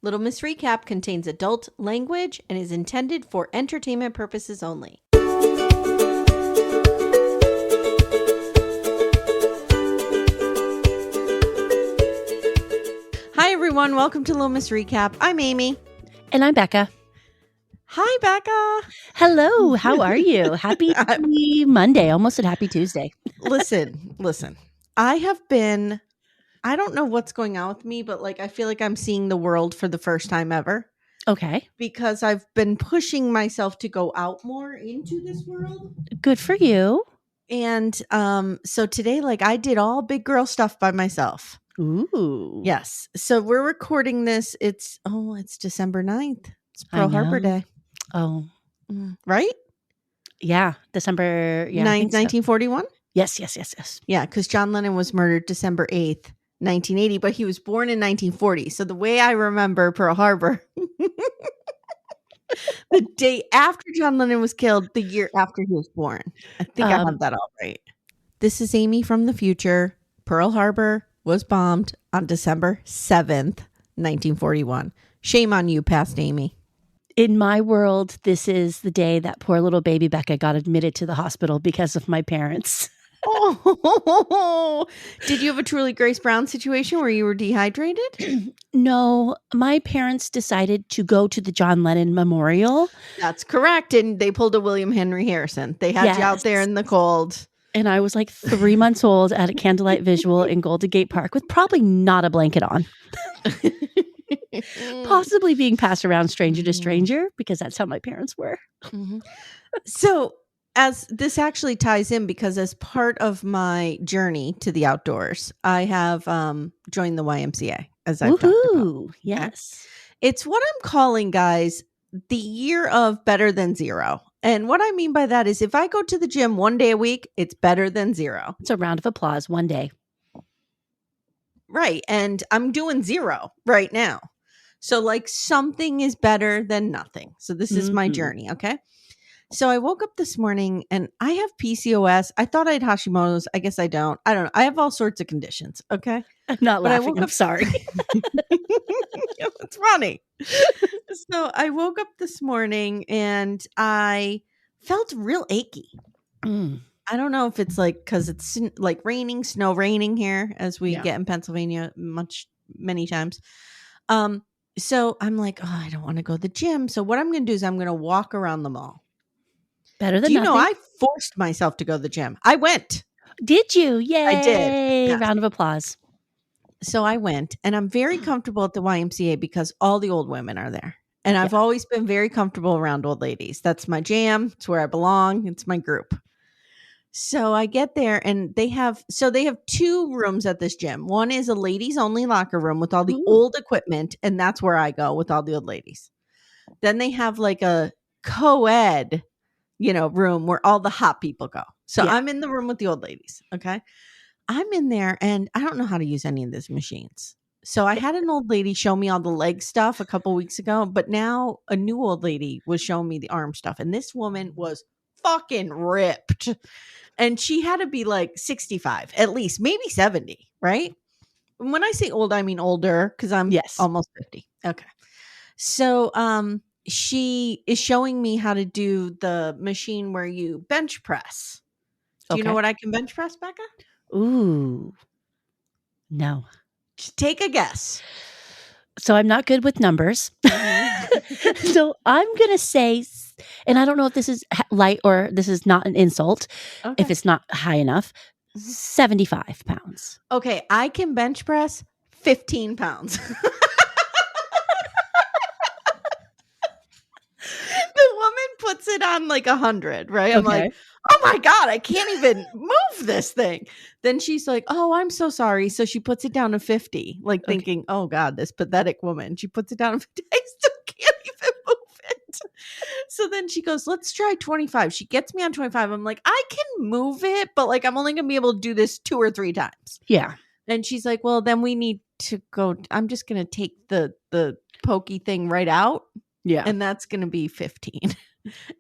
Little Miss Recap contains adult language and is intended for entertainment purposes only. Hi, everyone. Welcome to Little Miss Recap. I'm Amy. And I'm Becca. Hi, Becca. Hello. How are you? Happy Monday. Almost said happy Tuesday. Listen. I don't know what's going on with me, but I feel like I'm seeing the world for the first time ever. Okay. Because I've been pushing myself to go out more into this world. Good for you. And so today, I did all big girl stuff by myself. Ooh. Yes. So we're recording this. It's December 9th. It's Pearl Harbor Day. Oh. Right? Yeah. December 9th, 1941? So. Yes. Yeah, because John Lennon was murdered December 8th, 1980, but he was born in 1940. So the way I remember Pearl Harbor, the day after John Lennon was killed, the year after he was born. I think I have that all right. This is Amy from the future. Pearl Harbor was bombed on December 7th, 1941. Shame on you, past Amy. In my world, this is the day that poor little baby Becca got admitted to the hospital because of my parents. Oh, did you have a truly Grace Brown situation where you were dehydrated? No, my parents decided to go to the John Lennon Memorial. That's correct. And they pulled a William Henry Harrison. They had you out there in the cold. And I was 3 months old at a candlelight visual in Golden Gate Park with probably not a blanket on. Possibly being passed around stranger to stranger because that's how my parents were. Mm-hmm. So as this actually ties in, because as part of my journey to the outdoors, I have joined the YMCA, as I've talked about. Yes. It's what I'm calling, guys, the year of better than zero. And what I mean by that is if I go to the gym one day a week, it's better than zero. It's a round of applause one day. Right. And I'm doing zero right now. So something is better than nothing. So this is my journey. Okay. So I woke up this morning and I have PCOS. I thought I had Hashimoto's. I guess I don't. I don't know. I have all sorts of conditions. Okay. I'm not laughing. I'm sorry. It's funny. So I woke up this morning and I felt real achy. I don't know if it's because it's snow raining here as we get in Pennsylvania many times. So I'm I don't want to go to the gym. So what I'm going to do is I'm going to walk around the mall. Better than nothing. I forced myself to go to the gym. I went. Did you? Yay. I did. Yes. Round of applause. So I went, and I'm very comfortable at the YMCA because all the old women are there. And I've always been very comfortable around old ladies. That's my jam. It's where I belong. It's my group. So I get there and they have 2 rooms at this gym. One is a ladies only locker room with all the old equipment. And that's where I go with all the old ladies. Then they have a co-ed, room where all the hot people go. So I'm in the room with the old ladies. Okay. I'm in there and I don't know how to use any of these machines. So I had an old lady show me all the leg stuff a couple weeks ago, but now a new old lady was showing me the arm stuff. And this woman was fucking ripped. And she had to be 65, at least, maybe 70, right? And when I say old, I mean older because I'm almost 50. Okay. So she is showing me how to do the machine where you bench press. Do you know what I can bench press, Becca? Ooh. No. Take a guess. So I'm not good with numbers. So I'm going to say, and I don't know if this is light or this is not an insult, if it's not high enough, 75 pounds. Okay. I can bench press 15 pounds. The woman puts it on 100, right? I'm oh my God, I can't even move this thing. Then she's like, oh, I'm so sorry. So she puts it down to 50, thinking, oh God, this pathetic woman. She puts it down to 50. I still can't even move it. So then she goes, let's try 25. She gets me on 25. I'm I can move it, but I'm only going to be able to do this 2 or 3 times. Yeah. And she's like, well, then we need to go. I'm just going to take the pokey thing right out. Yeah. And that's going to be 15.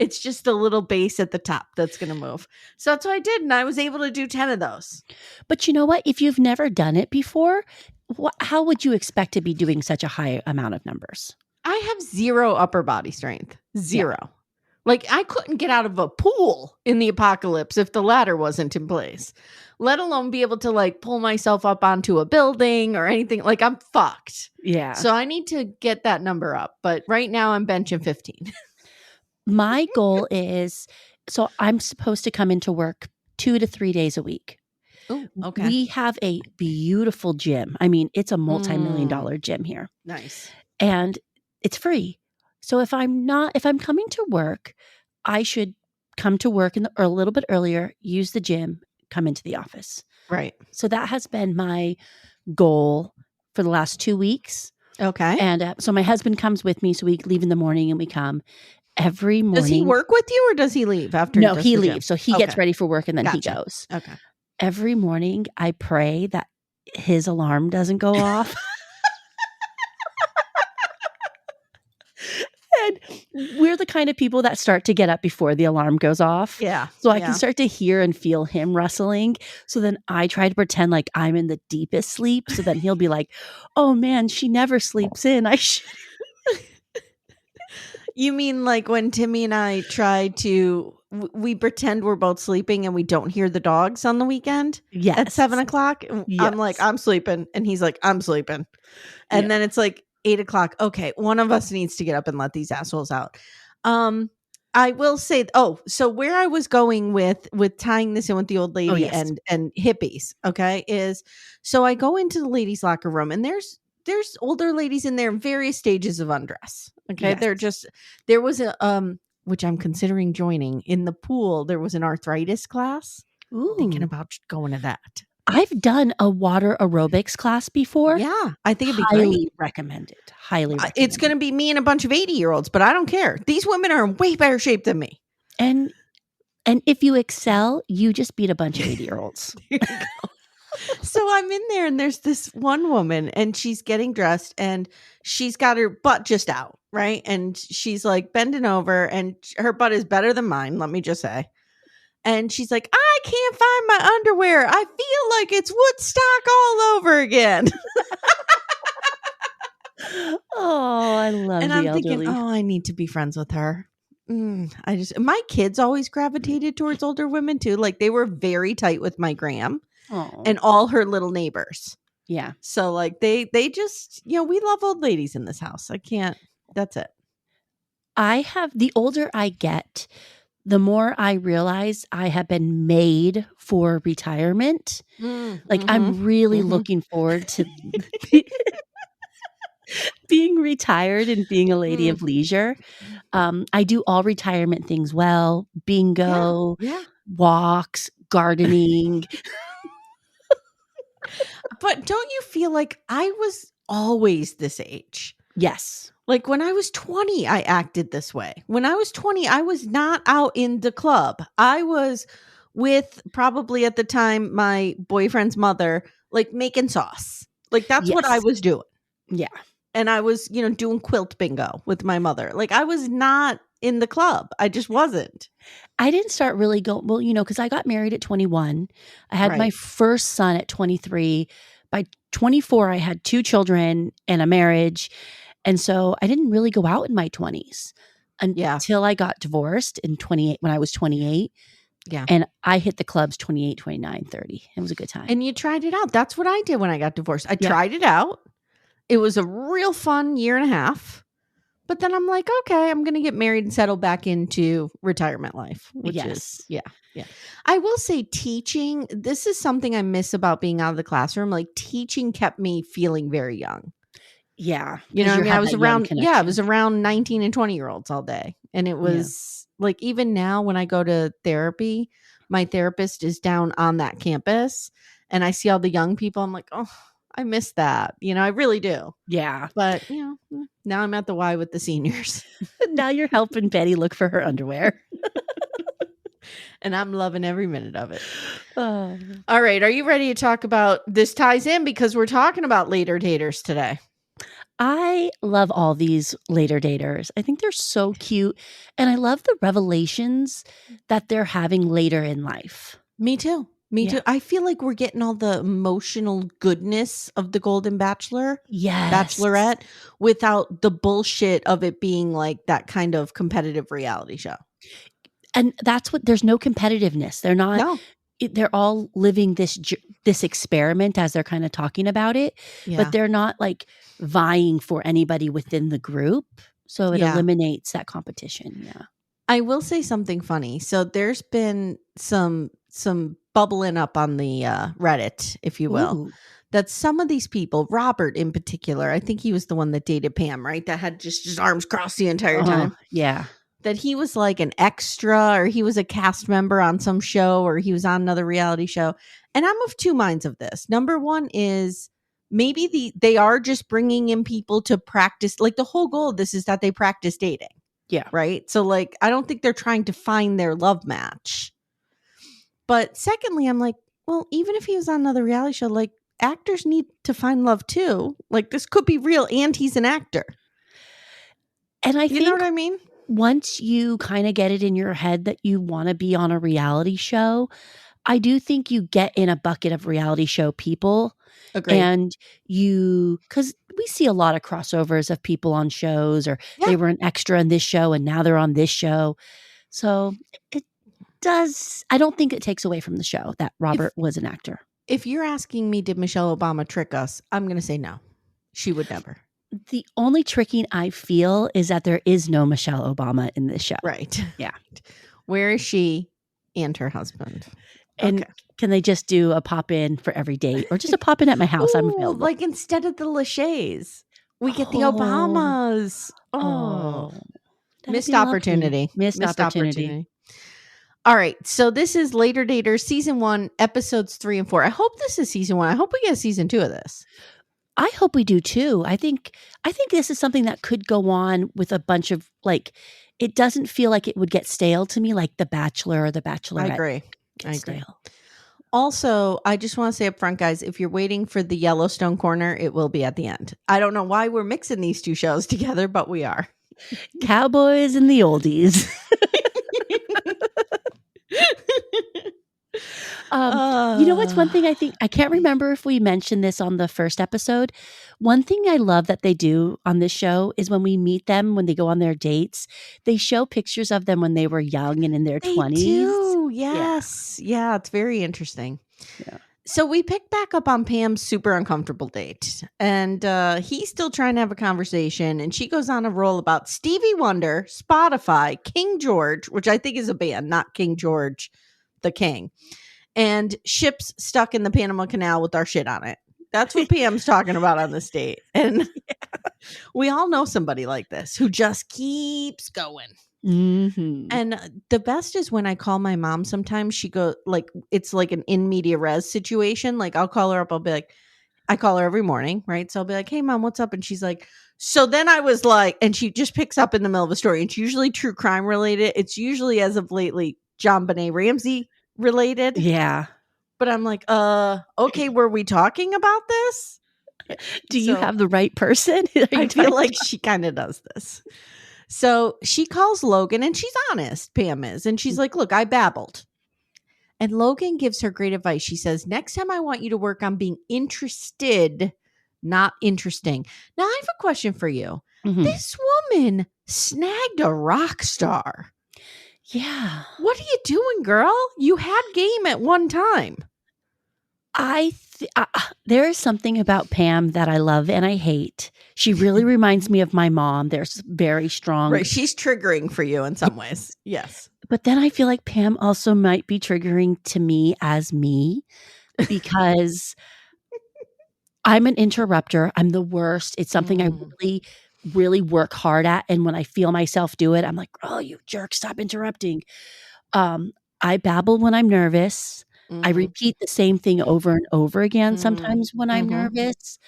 It's just a little base at the top that's going to move. So that's what I did. And I was able to do 10 of those. But you know what? If you've never done it before, how would you expect to be doing such a high amount of numbers? I have zero upper body strength. Zero. Yeah. Like I couldn't get out of a pool in the apocalypse if the ladder wasn't in place, let alone be able to like pull myself up onto a building or anything. Like I'm fucked. Yeah. So I need to get that number up. But right now I'm benching 15. My goal is, so I'm supposed to come into work 2 to 3 days a week. Oh, okay. We have a beautiful gym. I mean, it's a multi-million-dollar gym here. Nice. And it's free. So if I'm coming to work, I should come to work a little bit earlier, use the gym, come into the office. Right. So that has been my goal for the last 2 weeks. Okay. And so my husband comes with me. So we leave in the morning and we come every morning. Does he work with you or does he leave after? No, he leaves. So he gets ready for work and then he goes. Okay. Every morning I pray that his alarm doesn't go off. And we're the kind of people that start to get up before the alarm goes off. Yeah. So I can start to hear and feel him rustling. So then I try to pretend like I'm in the deepest sleep. So then he'll be like, oh man, she never sleeps in. I should. You mean like when Timmy and I try to, we pretend we're both sleeping and we don't hear the dogs on the weekend? Yes. At 7:00? Yes. I'm like, I'm sleeping. And he's like, I'm sleeping. And then it's like 8:00. Okay, one of us needs to get up and let these assholes out. I will say, so where I was going with tying this in with the old lady and hippies, okay, is so I go into the ladies' locker room and there's older ladies in there in various stages of undress. Okay. Yes. They're just, there was a, which I'm considering joining in the pool. There was an arthritis class. Ooh. Thinking about going to that. I've done a water aerobics class before. Yeah. I think it'd be highly recommended. Highly recommended. It's going to be me and a bunch of 80-year-olds, but I don't care. These women are in way better shape than me. And if you excel, you just beat a bunch of 80-year-olds. There you go. So I'm in there and there's this one woman and she's getting dressed and she's got her butt just out, right? And she's like bending over and her butt is better than mine, let me just say. And she's like, I can't find my underwear. I feel like it's Woodstock all over again. Oh, I love and the I'm elderly. Thinking, I need to be friends with her. My kids always gravitated towards older women too. Like they were very tight with my gram. Oh. And all her little neighbors. Yeah. So like they just, we love old ladies in this house. That's it. The older I get, the more I realize I have been made for retirement. Like I'm really looking forward to being retired and being a lady of leisure. I do all retirement things well, bingo, walks, gardening. But don't you feel like I was always this age? Yes. Like when I was 20, I acted this way. When I was 20, I was not out in the club. I was with probably at the time my boyfriend's mother, like making sauce. Like that's what I was doing. Yeah. And I was, doing quilt bingo with my mother. Like I was not in the club. I just wasn't. I didn't start really going, because I got married at 21. I had my first son at 23. By 24, I had 2 children and a marriage. And so I didn't really go out in my 20s until I got divorced when I was 28. Yeah. And I hit the clubs 28, 29, 30. It was a good time. And you tried it out. That's what I did when I got divorced. I tried it out. It was a real fun year and a half. But then I'm like, okay, I'm going to get married and settle back into retirement life, which is, yeah. I will say teaching, this is something I miss about being out of the classroom. Like teaching kept me feeling very young. Yeah. I was around 19 and 20-year-olds all day. And it was like, even now when I go to therapy, my therapist is down on that campus and I see all the young people. I'm like, oh, I miss that. I really do. Yeah. But, now I'm at the Y with the seniors. Now you're helping Betty look for her underwear. And I'm loving every minute of it. Oh. All right. Are you ready to talk about this? Ties in because we're talking about later daters today. I love all these later daters. I think they're so cute. And I love the revelations that they're having later in life. Me too. Me Yeah. too. I feel like we're getting all the emotional goodness of the Golden Yes. Bachelorette, without the bullshit of it being like that kind of competitive reality show. And that's what there's no competitiveness. They're not No. they're all living this experiment as they're kind of talking about it, but Yeah. they're not like vying for anybody within the group. So it Yeah. eliminates that competition. Yeah. I will say something funny. So there's been some bubbling up on the Reddit, if you will, Ooh. that some of these people, Robert in particular, I think he was the one that dated Pam, right? That had just his arms crossed the entire time. Yeah. That he was like an extra, or he was a cast member on some show, or he was on another reality show. And I'm of two minds of this. Number one is maybe they are just bringing in people to practice. Like the whole goal of this is that they practice dating. Yeah. Right. So like, I don't think they're trying to find their love match. But secondly, I'm like, well, even if he was on another reality show, like actors need to find love too. Like this could be real and he's an actor. And I You know think what I mean? once you kind of get it in your head that you want to be on a reality show, I do think you get in a bucket of reality show people. Agreed. And because we see a lot of crossovers of people on shows, or Yeah. they were an extra in this show and now they're on this show. So it does, I don't think it takes away from the show that Robert was an actor. If you're asking me, did Michelle Obama trick us? I'm going to say no. She would never. The only tricking I feel is that there is no Michelle Obama in this show. Right. Yeah. Where is she and her husband? And can they just do a pop in for every date, or just a pop in at my house? I'm available. Like instead of the Lachey's, we get the Obamas. Missed opportunity. Missed opportunity. All right. So this is Later Daters season 1, episodes 3 and 4. I hope this is season 1. I hope we get season 2 of this. I hope we do too. I think this is something that could go on with a bunch of like, it doesn't feel like it would get stale to me like The Bachelor or The Bachelorette. I agree. Stale. Also, I just want to say up front, guys, if you're waiting for the Yellowstone corner, it will be at the end. I don't know why we're mixing these two shows together, but we are. Cowboys and the oldies. You know what's one thing I think, I can't remember if we mentioned this on the first episode. One thing I love that they do on this show is when we meet them, when they go on their dates, they show pictures of them when they were young and in their 20s. Do. Yes. Yeah, it's very interesting. Yeah. So we pick back up on Pam's super uncomfortable date, and he's still trying to have a conversation, and she goes on a roll about Stevie Wonder, Spotify, King George, which I think is a band, not King George, the King, and ships stuck in the Panama Canal with our shit on it. That's what Pam's talking about on this date. And we all know somebody like this who just keeps going. Mm-hmm. And the best is when I call my mom sometimes, she go like, it's like an in media res situation. Like I'll call her up. I'll be like, I call her every morning. Right. So I'll be like, hey mom, what's up? And she's like, so then I was like, and she just picks up in the middle of a story. It's usually true crime related. It's usually as of lately, John Benet Ramsey related. Yeah. But I'm like, okay, were we talking about this? Do you have the right person? I feel like she kind of does this. So she calls Logan, and she's honest, Pam is. And she's like, look, I babbled. And Logan gives her great advice. She says, next time I want you to work on being interested, not interesting. Now, I have a question for you. Mm-hmm. This woman snagged a rock star. Yeah. What are you doing, girl? You had game at one time. There is something about Pam that I love and I hate. She really reminds me of my mom. There's very strong. Right. She's triggering for you in some ways. Yes. But then I feel like Pam also might be triggering to me as me because I'm an interrupter. I'm the worst. It's something I really, really work hard at. And when I feel myself do it, I'm like, oh, you jerk, stop interrupting. I babble when I'm nervous. I repeat the same thing over and over again sometimes when I'm nervous.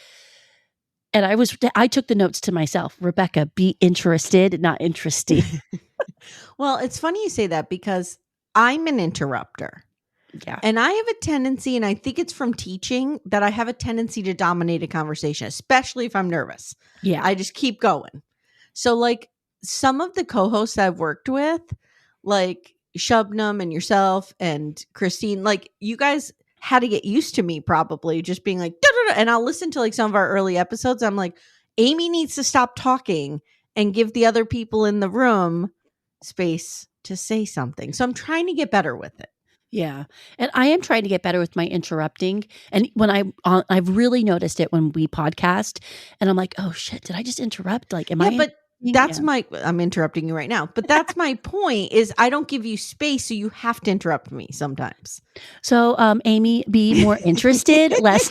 And I took the notes to myself. Rebecca, be interested, not interesting. Well, it's funny you say that because I'm an interrupter. Yeah. And I have a tendency, and I think it's from teaching, that I have a tendency to dominate a conversation, especially if I'm nervous. Yeah. I just keep going. So like some of the co-hosts I've worked with, like Shubnum and yourself and Christine, like you guys had to get used to me probably just being like, da-da-da. And I'll listen to like some of our early episodes. I'm like, Amy needs to stop talking and give the other people in the room space to say something. So I'm trying to get better with it. Yeah. And I am trying to get better with my interrupting. And when I've really noticed it when we podcast and I'm like, oh shit, did I just interrupt? Like, am I? But that's I'm interrupting you right now, but that's my point is I don't give you space. So you have to interrupt me sometimes. So, Amy, be more interested, less.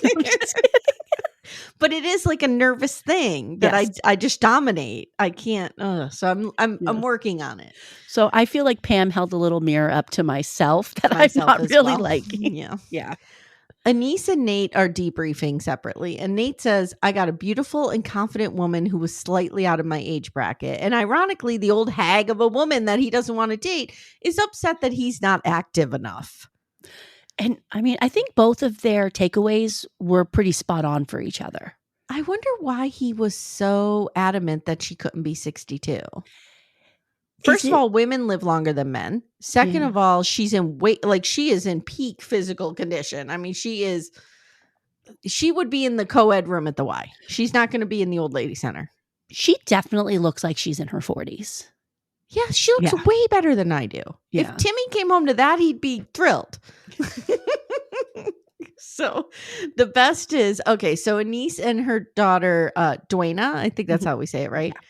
But it is like a nervous thing that I just dominate. I can't. So I'm working on it. So I feel like Pam held a little mirror up to myself that I'm not really liking. Yeah. Anise and Nate are debriefing separately. And Nate says, I got a beautiful and confident woman who was slightly out of my age bracket. And ironically, the old hag of a woman that he doesn't want to date is upset that he's not active enough. And I mean, I think both of their takeaways were pretty spot on for each other. I wonder why he was so adamant that she couldn't be 62. First of all, women live longer than men. Second of all, she's in she is in peak physical condition. I mean, she would be in the co-ed room at the Y. She's not going to be in the old lady center. She definitely looks like she's in her 40s. Yeah, she looks way better than I do. Yeah. If Timmy came home to that, he'd be thrilled. So the best is, okay, so Anise and her daughter, Dwayna, I think that's how we say it, right? Yeah.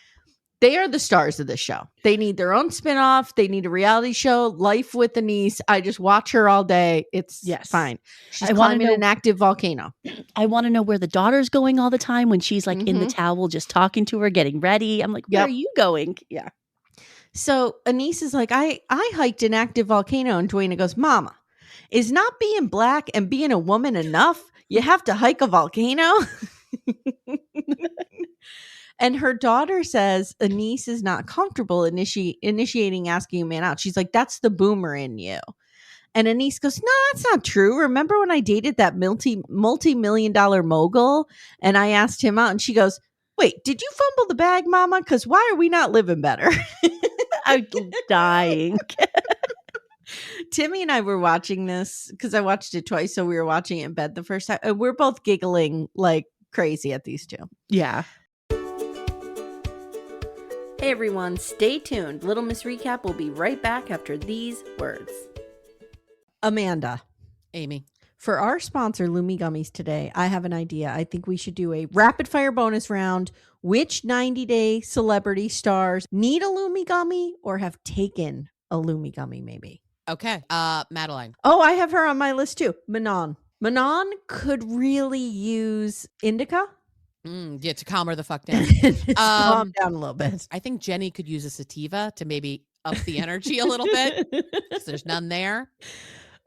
They are the stars of this show. They need their own spinoff. They need a reality show, Life with Anise. I just watch her all day. It's fine. She's climbing an active volcano. I want to know where the daughter's going all the time when she's like in the towel, just talking to her, getting ready. I'm like, where are you going? Yeah. So Anise is like, I hiked an active volcano. And Dwayna goes, Mama, is not being black and being a woman enough? You have to hike a volcano? And her daughter says Anise is not comfortable initiating asking a man out. She's like, that's the boomer in you. And Anise goes, no, that's not true. Remember when I dated that multi-million-dollar mogul and I asked him out? And she goes, wait, did you fumble the bag, Mama? Because why are we not living better? I'm dying. Timmy and I were watching this because I watched it twice. So we were watching it in bed the first time. And we're both giggling like crazy at these two. Yeah. Hey everyone, stay tuned. Little Miss Recap will be right back after these words. Amanda. Amy. For our sponsor, Lumi Gummies today, I have an idea. I think we should do a rapid fire bonus round. Which 90-day celebrity stars need a Lumi Gummy or have taken a Lumi Gummy maybe? Okay. Madeline. Oh, I have her on my list too. Manon. Manon could really use indica. Yeah, to calm her the fuck down. Calm down a little bit. I think Jenny could use a sativa to maybe up the energy a little bit. Because there's none there.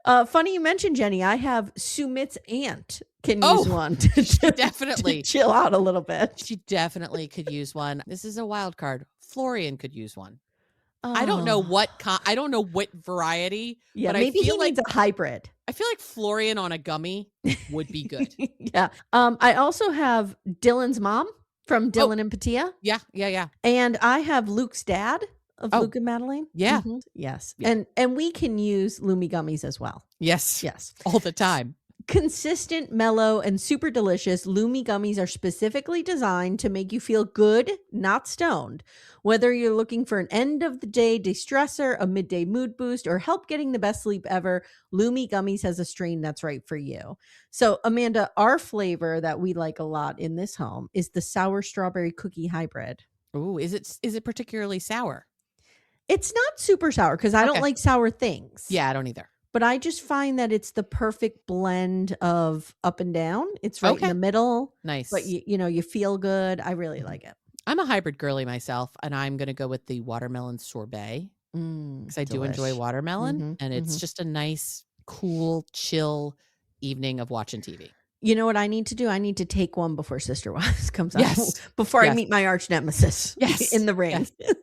Funny you mentioned Jenny. I have Sumit's aunt can use one definitely to chill out a little bit. She definitely could use one. This is a wild card. Florian could use one. I don't know what variety. Yeah, but maybe he needs a hybrid. I feel like Florian on a gummy would be good. Yeah. I also have Dylan's mom from Dylan and Patia. Yeah. And I have Luke's dad of Luke and Madeline. Yeah. Mm-hmm. Yes. Yeah. And we can use Lumi Gummies as well. Yes. All the time. Consistent, mellow, and super delicious, Lumi Gummies are specifically designed to make you feel good, not stoned. Whether you're looking for an end-of-the-day de-stressor, a midday mood boost, or help getting the best sleep ever, Lumi Gummies has a strain that's right for you. So, Amanda, our flavor that we like a lot in this home is the sour strawberry cookie hybrid. Ooh, is it particularly sour? It's not super sour because I don't like sour things. Yeah, I don't either. But I just find that it's the perfect blend of up and down. It's right in the middle. Nice. But you feel good. I really like it. I'm a hybrid girly myself, and I'm going to go with the watermelon sorbet because I do enjoy watermelon, and it's just a nice, cool, chill evening of watching TV. You know what I need to do? I need to take one before Sister Wives comes out. Before I meet my arch nemesis in the ring. Yes.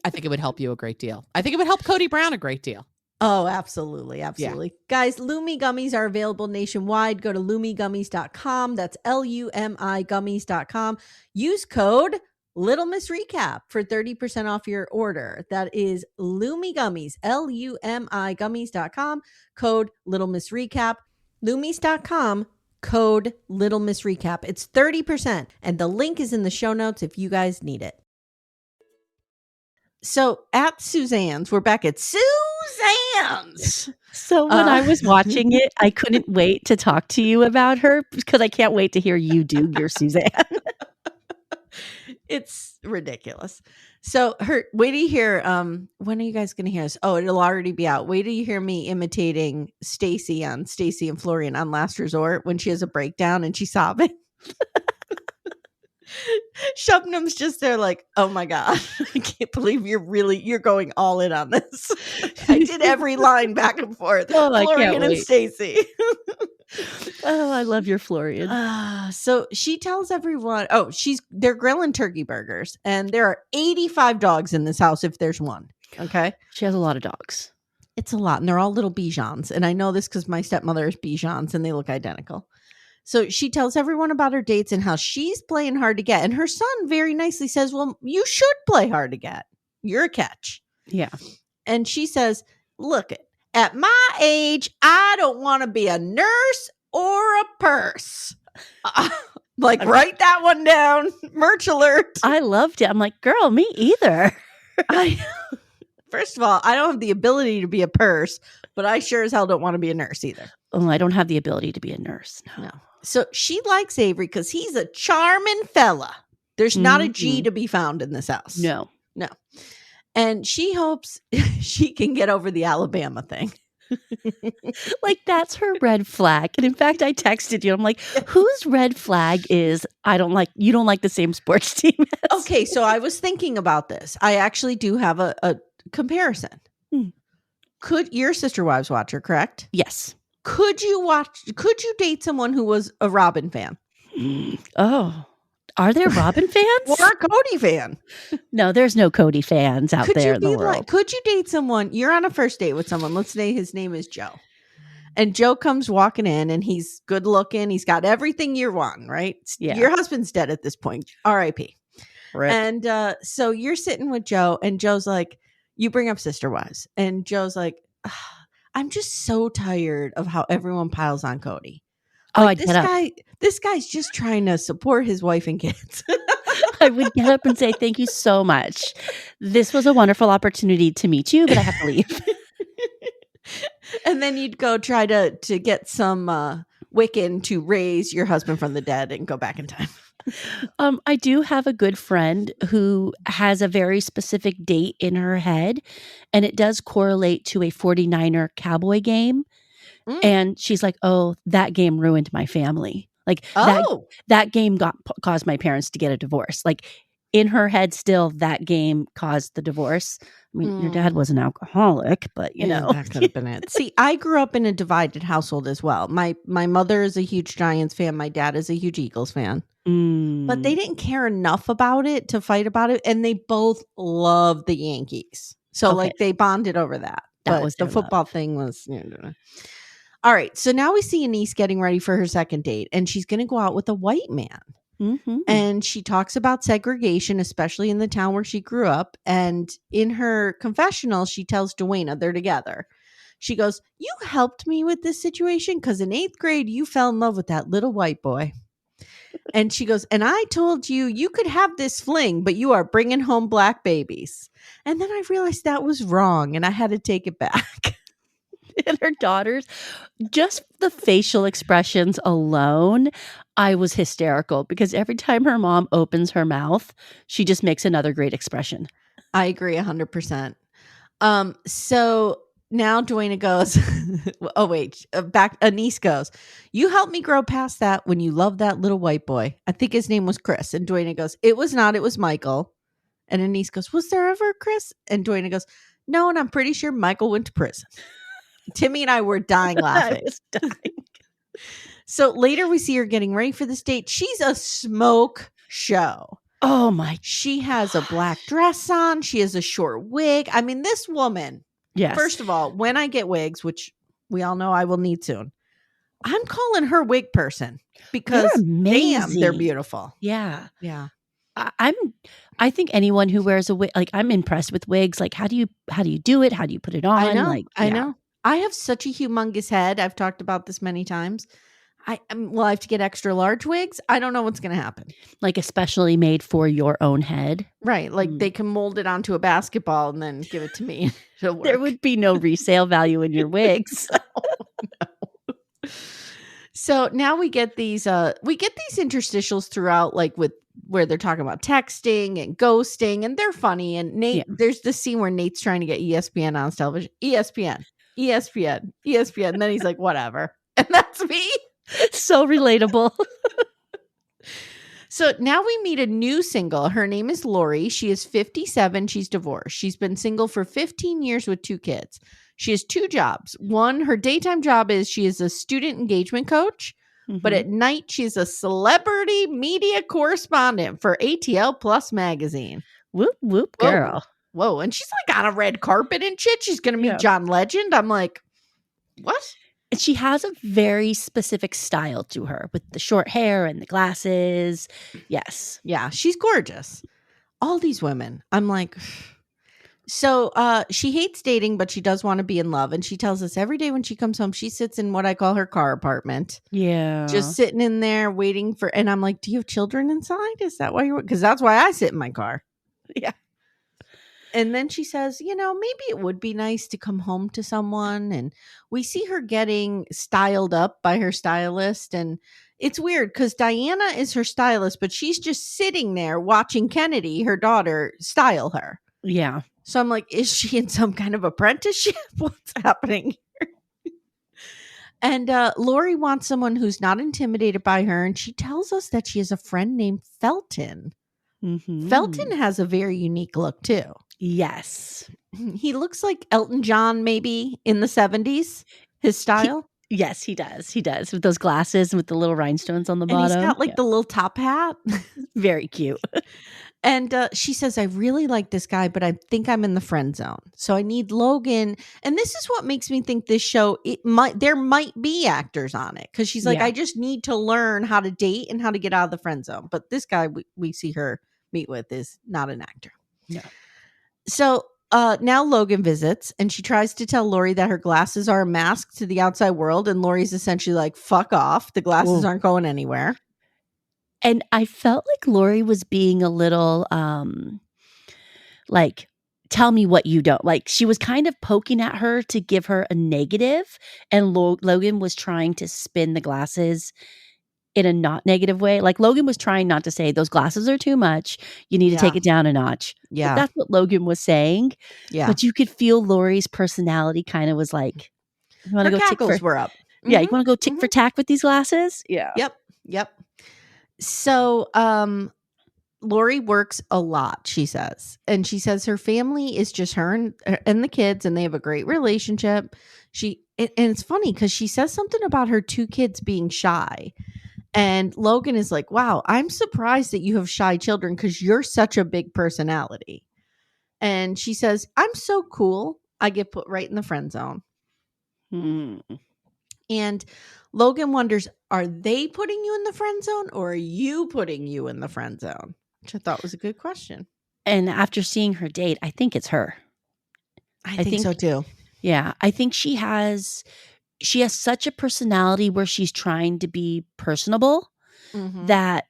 I think it would help you a great deal. I think it would help Cody Brown a great deal. Oh, absolutely. Absolutely. Yeah. Guys, Lumi Gummies are available nationwide. Go to lumigummies.com. That's LUMI gummies.com. Use code Little Miss Recap for 30% off your order. That is Lumi Gummies, Lumi gummies.com, code Little Miss Recap. Lumis.com, code Little Miss Recap. It's 30%, and the link is in the show notes if you guys need it. So at Suzanne's, we're back at Suzanne's. So when I was watching it, I couldn't wait to talk to you about her because I can't wait to hear you do your Suzanne. It's ridiculous. So wait till you hear, when are you guys going to hear this? Oh, it'll already be out. Wait till you hear me imitating Stacy on Stacy and Florian on Last Resort when she has a breakdown and she's sobbing. Shubnam's just there like, oh my God, I can't believe you're going all in on this. I did every line back and forth. Oh, Florian and Stacy. Oh, I love your Florian. So she tells everyone, they're grilling turkey burgers, and there are 85 dogs in this house if there's one. Okay. She has a lot of dogs. It's a lot, and they're all little Bijans. And I know this because my stepmother is Bijans, and they look identical. So she tells everyone about her dates and how she's playing hard to get. And her son very nicely says, well, you should play hard to get. You're a catch. Yeah. And she says, look, at my age, I don't want to be a nurse or a purse. Write that one down. Merch alert. I loved it. I'm like, girl, me either. First of all, I don't have the ability to be a purse, but I sure as hell don't want to be a nurse either. Oh, I don't have the ability to be a nurse. No. So she likes Avery because he's a charming fella. There's not a G to be found in this house. No. And she hopes she can get over the Alabama thing. That's her red flag. And in fact, I texted you. I'm like, whose red flag is you don't like the same sports team as Okay, so I was thinking about this. I actually do have a comparison. Could your sister wives watch her, correct? Yes. Could you date someone who was a Robin fan? Oh, are there Robin fans? Or a Cody fan? No, there's no Cody fans out there in the world. Could you date someone? You're on a first date with someone. Let's say his name is Joe. And Joe comes walking in and he's good looking. He's got everything you're wanting, right? Yeah. Your husband's dead at this point. R.I.P. Right. And so you're sitting with Joe and Joe's like, you bring up sister wives. And Joe's like, I'm just so tired of how everyone piles on Cody. This guy's just trying to support his wife and kids. I would get up and say, thank you so much. This was a wonderful opportunity to meet you, but I have to leave. And then you'd go try to get some Wiccan to raise your husband from the dead and go back in time. I do have a good friend who has a very specific date in her head, and it does correlate to a 49er Cowboy game. And she's like, oh, that game ruined my family. That game caused my parents to get a divorce. In her head still, that game caused the divorce. I mean, your dad was an alcoholic, but you know. That could have been it. See, I grew up in a divided household as well. My mother is a huge Giants fan. My dad is a huge Eagles fan. But they didn't care enough about it to fight about it. And they both love the Yankees. So they bonded over that. But the football thing was... All right. So now we see Anise getting ready for her second date. And she's going to go out with a white man. Mm-hmm. And she talks about segregation, especially in the town where she grew up. And in her confessional, she tells Dwayna they're together. She goes, you helped me with this situation because in 8th grade, you fell in love with that little white boy. And she goes, and I told you could have this fling, but you are bringing home black babies. And then I realized that was wrong and I had to take it back. And her daughters, just the facial expressions alone, I was hysterical because every time her mom opens her mouth, she just makes another great expression. I agree 100%. So now Dwayna goes, Anise goes, you helped me grow past that when you loved that little white boy. I think his name was Chris. And Dwayna goes, it was not, it was Michael. And Anise goes, was there ever a Chris? And Dwayna goes, no, and I'm pretty sure Michael went to prison. Timmy and I were dying laughing. I was dying. So later we see her getting ready for this date. She's a smoke show. Oh my. She has a black dress on. She has a short wig. I mean, this woman. Yes. First of all, when I get wigs, which we all know I will need soon, I'm calling her wig person because damn, they're beautiful. Yeah. Yeah. I think anyone who wears a wig, like, I'm impressed with wigs. Like, how do you do it? How do you put it on? I know. Like, I know. I have such a humongous head. I've talked about this many times. I have to get extra large wigs. I don't know what's going to happen. Like, especially made for your own head. Right. Like they can mold it onto a basketball and then give it to me. It'll work. There would be no resale value in your wigs. No. So now we get these interstitials throughout, like with where they're talking about texting and ghosting, and they're funny. And Nate, there's this scene where Nate's trying to get ESPN on his television. ESPN. And then he's like, whatever. And that's me. So relatable. So now we meet a new single. Her name is Lori. She is 57. She's divorced. She's been single for 15 years with 2 kids. She has 2 jobs. One, her daytime job is she is a student engagement coach, but at night she's a celebrity media correspondent for ATL Plus magazine. Whoop, whoop, girl. Whoa. And she's like on a red carpet and shit. She's going to meet John Legend. I'm like, what? And she has a very specific style to her with the short hair and the glasses. Yes. Yeah, she's gorgeous. All these women. I'm like... So she hates dating, but she does want to be in love. And she tells us every day when she comes home, she sits in what I call her car apartment. Yeah. Just sitting in there waiting for, and I'm like, do you have children inside? Is that why because that's why I sit in my car. Yeah. And then she says, maybe it would be nice to come home to someone. And we see her getting styled up by her stylist. And it's weird because Diana is her stylist, but she's just sitting there watching Kennedy, her daughter, style her. Yeah. So I'm like, is she in some kind of apprenticeship? What's happening here? And Lori wants someone who's not intimidated by her. And she tells us that she has a friend named Felton. Mm-hmm. Felton has a very unique look, too. Yes. He looks like Elton John, maybe in the 70s, his style. Yes, he does. He does. With those glasses and with the little rhinestones on the bottom. And he's got the little top hat. Very cute. And she says, I really like this guy, but I think I'm in the friend zone. So I need Logan. And this is what makes me think this show, there might be actors on it. Because she's like, I just need to learn how to date and how to get out of the friend zone. But this guy we see her meet with is not an actor. No. So now Logan visits and she tries to tell Lori that her glasses are a mask to the outside world. And Lori's essentially like, fuck off. The glasses aren't going anywhere. And I felt like Lori was being a little, like, tell me what you don't. Like, she was kind of poking at her to give her a negative, and Logan was trying to spin the glasses in a not negative way. Like, Logan was trying not to say, those glasses are too much. You need to take it down a notch. Yeah. But that's what Logan was saying. Yeah. But you could feel Lori's personality kind of was like, you want to go tick for... were up. Mm-hmm. Yeah, you want to go tick for tack with these glasses? Yeah. Yep. So, Lori works a lot, she says. And she says her family is just her and the kids, and they have a great relationship. And it's funny because she says something about her 2 kids being shy. And Logan is like, wow, I'm surprised that you have shy children because you're such a big personality. And she says, I'm so cool. I get put right in the friend zone. And Logan wonders, are they putting you in the friend zone or are you putting you in the friend zone? Which I thought was a good question. And after seeing her date, I think it's her. I think so too. Yeah. I think she has such a personality where she's trying to be personable that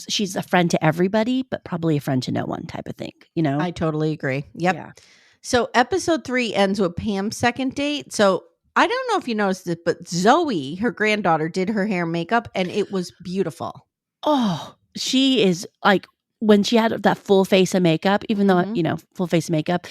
she's a friend to everybody, but probably a friend to no one type of thing, I totally agree. Yep. Yeah. So episode 3 ends with Pam's second date. So I don't know if you noticed it, but Zoe, her granddaughter, did her hair and makeup, and it was beautiful. Oh, she is like, when she had that full face of makeup, even though, full face of makeup,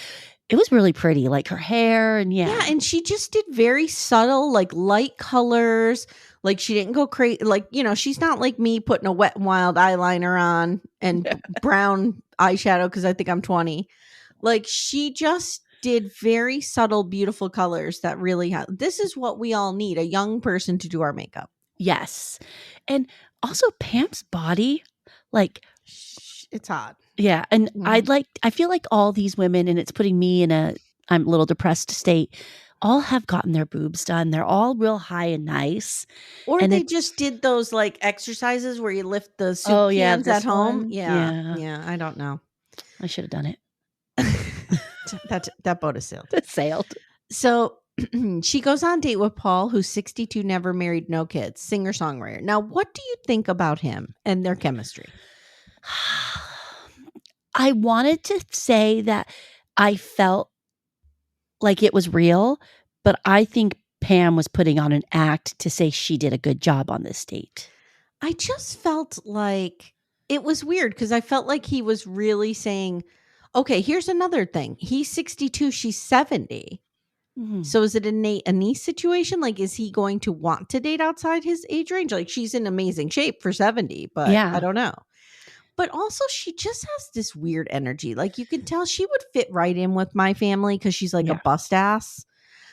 it was really pretty, like her hair and Yeah, and she just did very subtle, like light colors. Like she didn't go crazy. Like, she's not like me putting a Wet n Wild eyeliner on and brown eyeshadow because I think I'm 20. Like she just did very subtle, beautiful colors that really this is what we all need, a young person to do our makeup. Yes. And also Pam's body, like it's hot. Yeah. And I feel like all these women, and it's putting me in I'm a little depressed state, all have gotten their boobs done. They're all real high and nice. Or and they just did those like exercises where you lift the soup cans this at home. one? Yeah. I don't know. I should have done it. That boat is sailed. It sailed. So she goes on a date with Paul, who's 62, never married, no kids, singer-songwriter. Now, what do you think about him and their chemistry? I wanted to say that I felt like it was real, but I think Pam was putting on an act to say she did a good job on this date. I just felt like it was weird because I felt like he was really saying, okay, here's another thing. He's 62, she's 70. Mm-hmm. So is it a Anise situation? Like, is he going to want to date outside his age range? Like, she's in amazing shape for 70, but I don't know. But also, she just has this weird energy. Like, you can tell she would fit right in with my family because she's like a bust ass.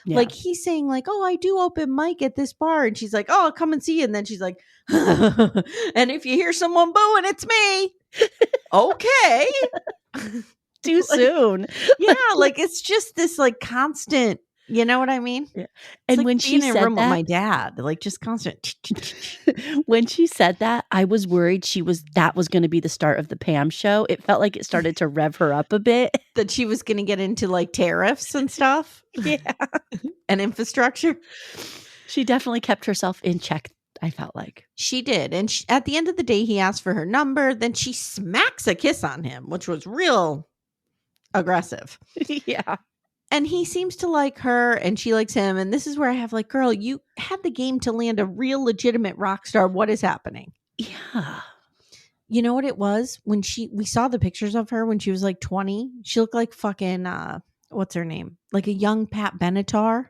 Yeah. Like, he's saying like, oh, I do open mic at this bar. And she's like, oh, I'll come and see you. And then she's like, and if you hear someone booing, it's me. Okay. Too soon. Yeah. Like, it's just this like constant, you know what I mean? Yeah. And like when she said room that, with my dad, like just constant. When she said that, I was worried that was going to be the start of the Pam show. It felt like it started to rev her up a bit. That she was going to get into like tariffs and stuff. Yeah. And infrastructure. She definitely kept herself in check, I felt like. She did. And at the end of the day, he asked for her number. Then she smacks a kiss on him, which was real aggressive. Yeah. And he seems to like her and she likes him. And this is where I have like, girl, you had the game to land a real legitimate rock star. What is happening? Yeah. You know what it was? When we saw the pictures of her when she was like 20, she looked like fucking, what's her name? Like a young Pat Benatar.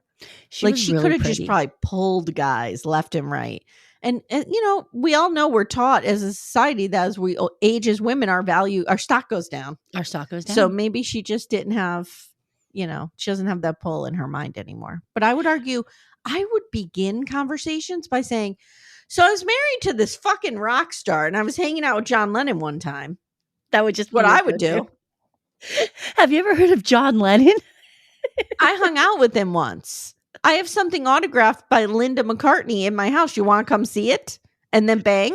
She really could have just probably pulled guys left and right. And, you know, we all know we're taught as a society that as we age as women, our stock goes down. Our stock goes down. So maybe she just didn't have, you know, she doesn't have that pull in her mind anymore. But I would argue I would begin conversations by saying, so I was married to this fucking rock star and I was hanging out with John Lennon one time. That would just be what I would do. Have you ever heard of John Lennon? I hung out with him once. I have something autographed by Linda McCartney in my house. You want to come see it? And then bang?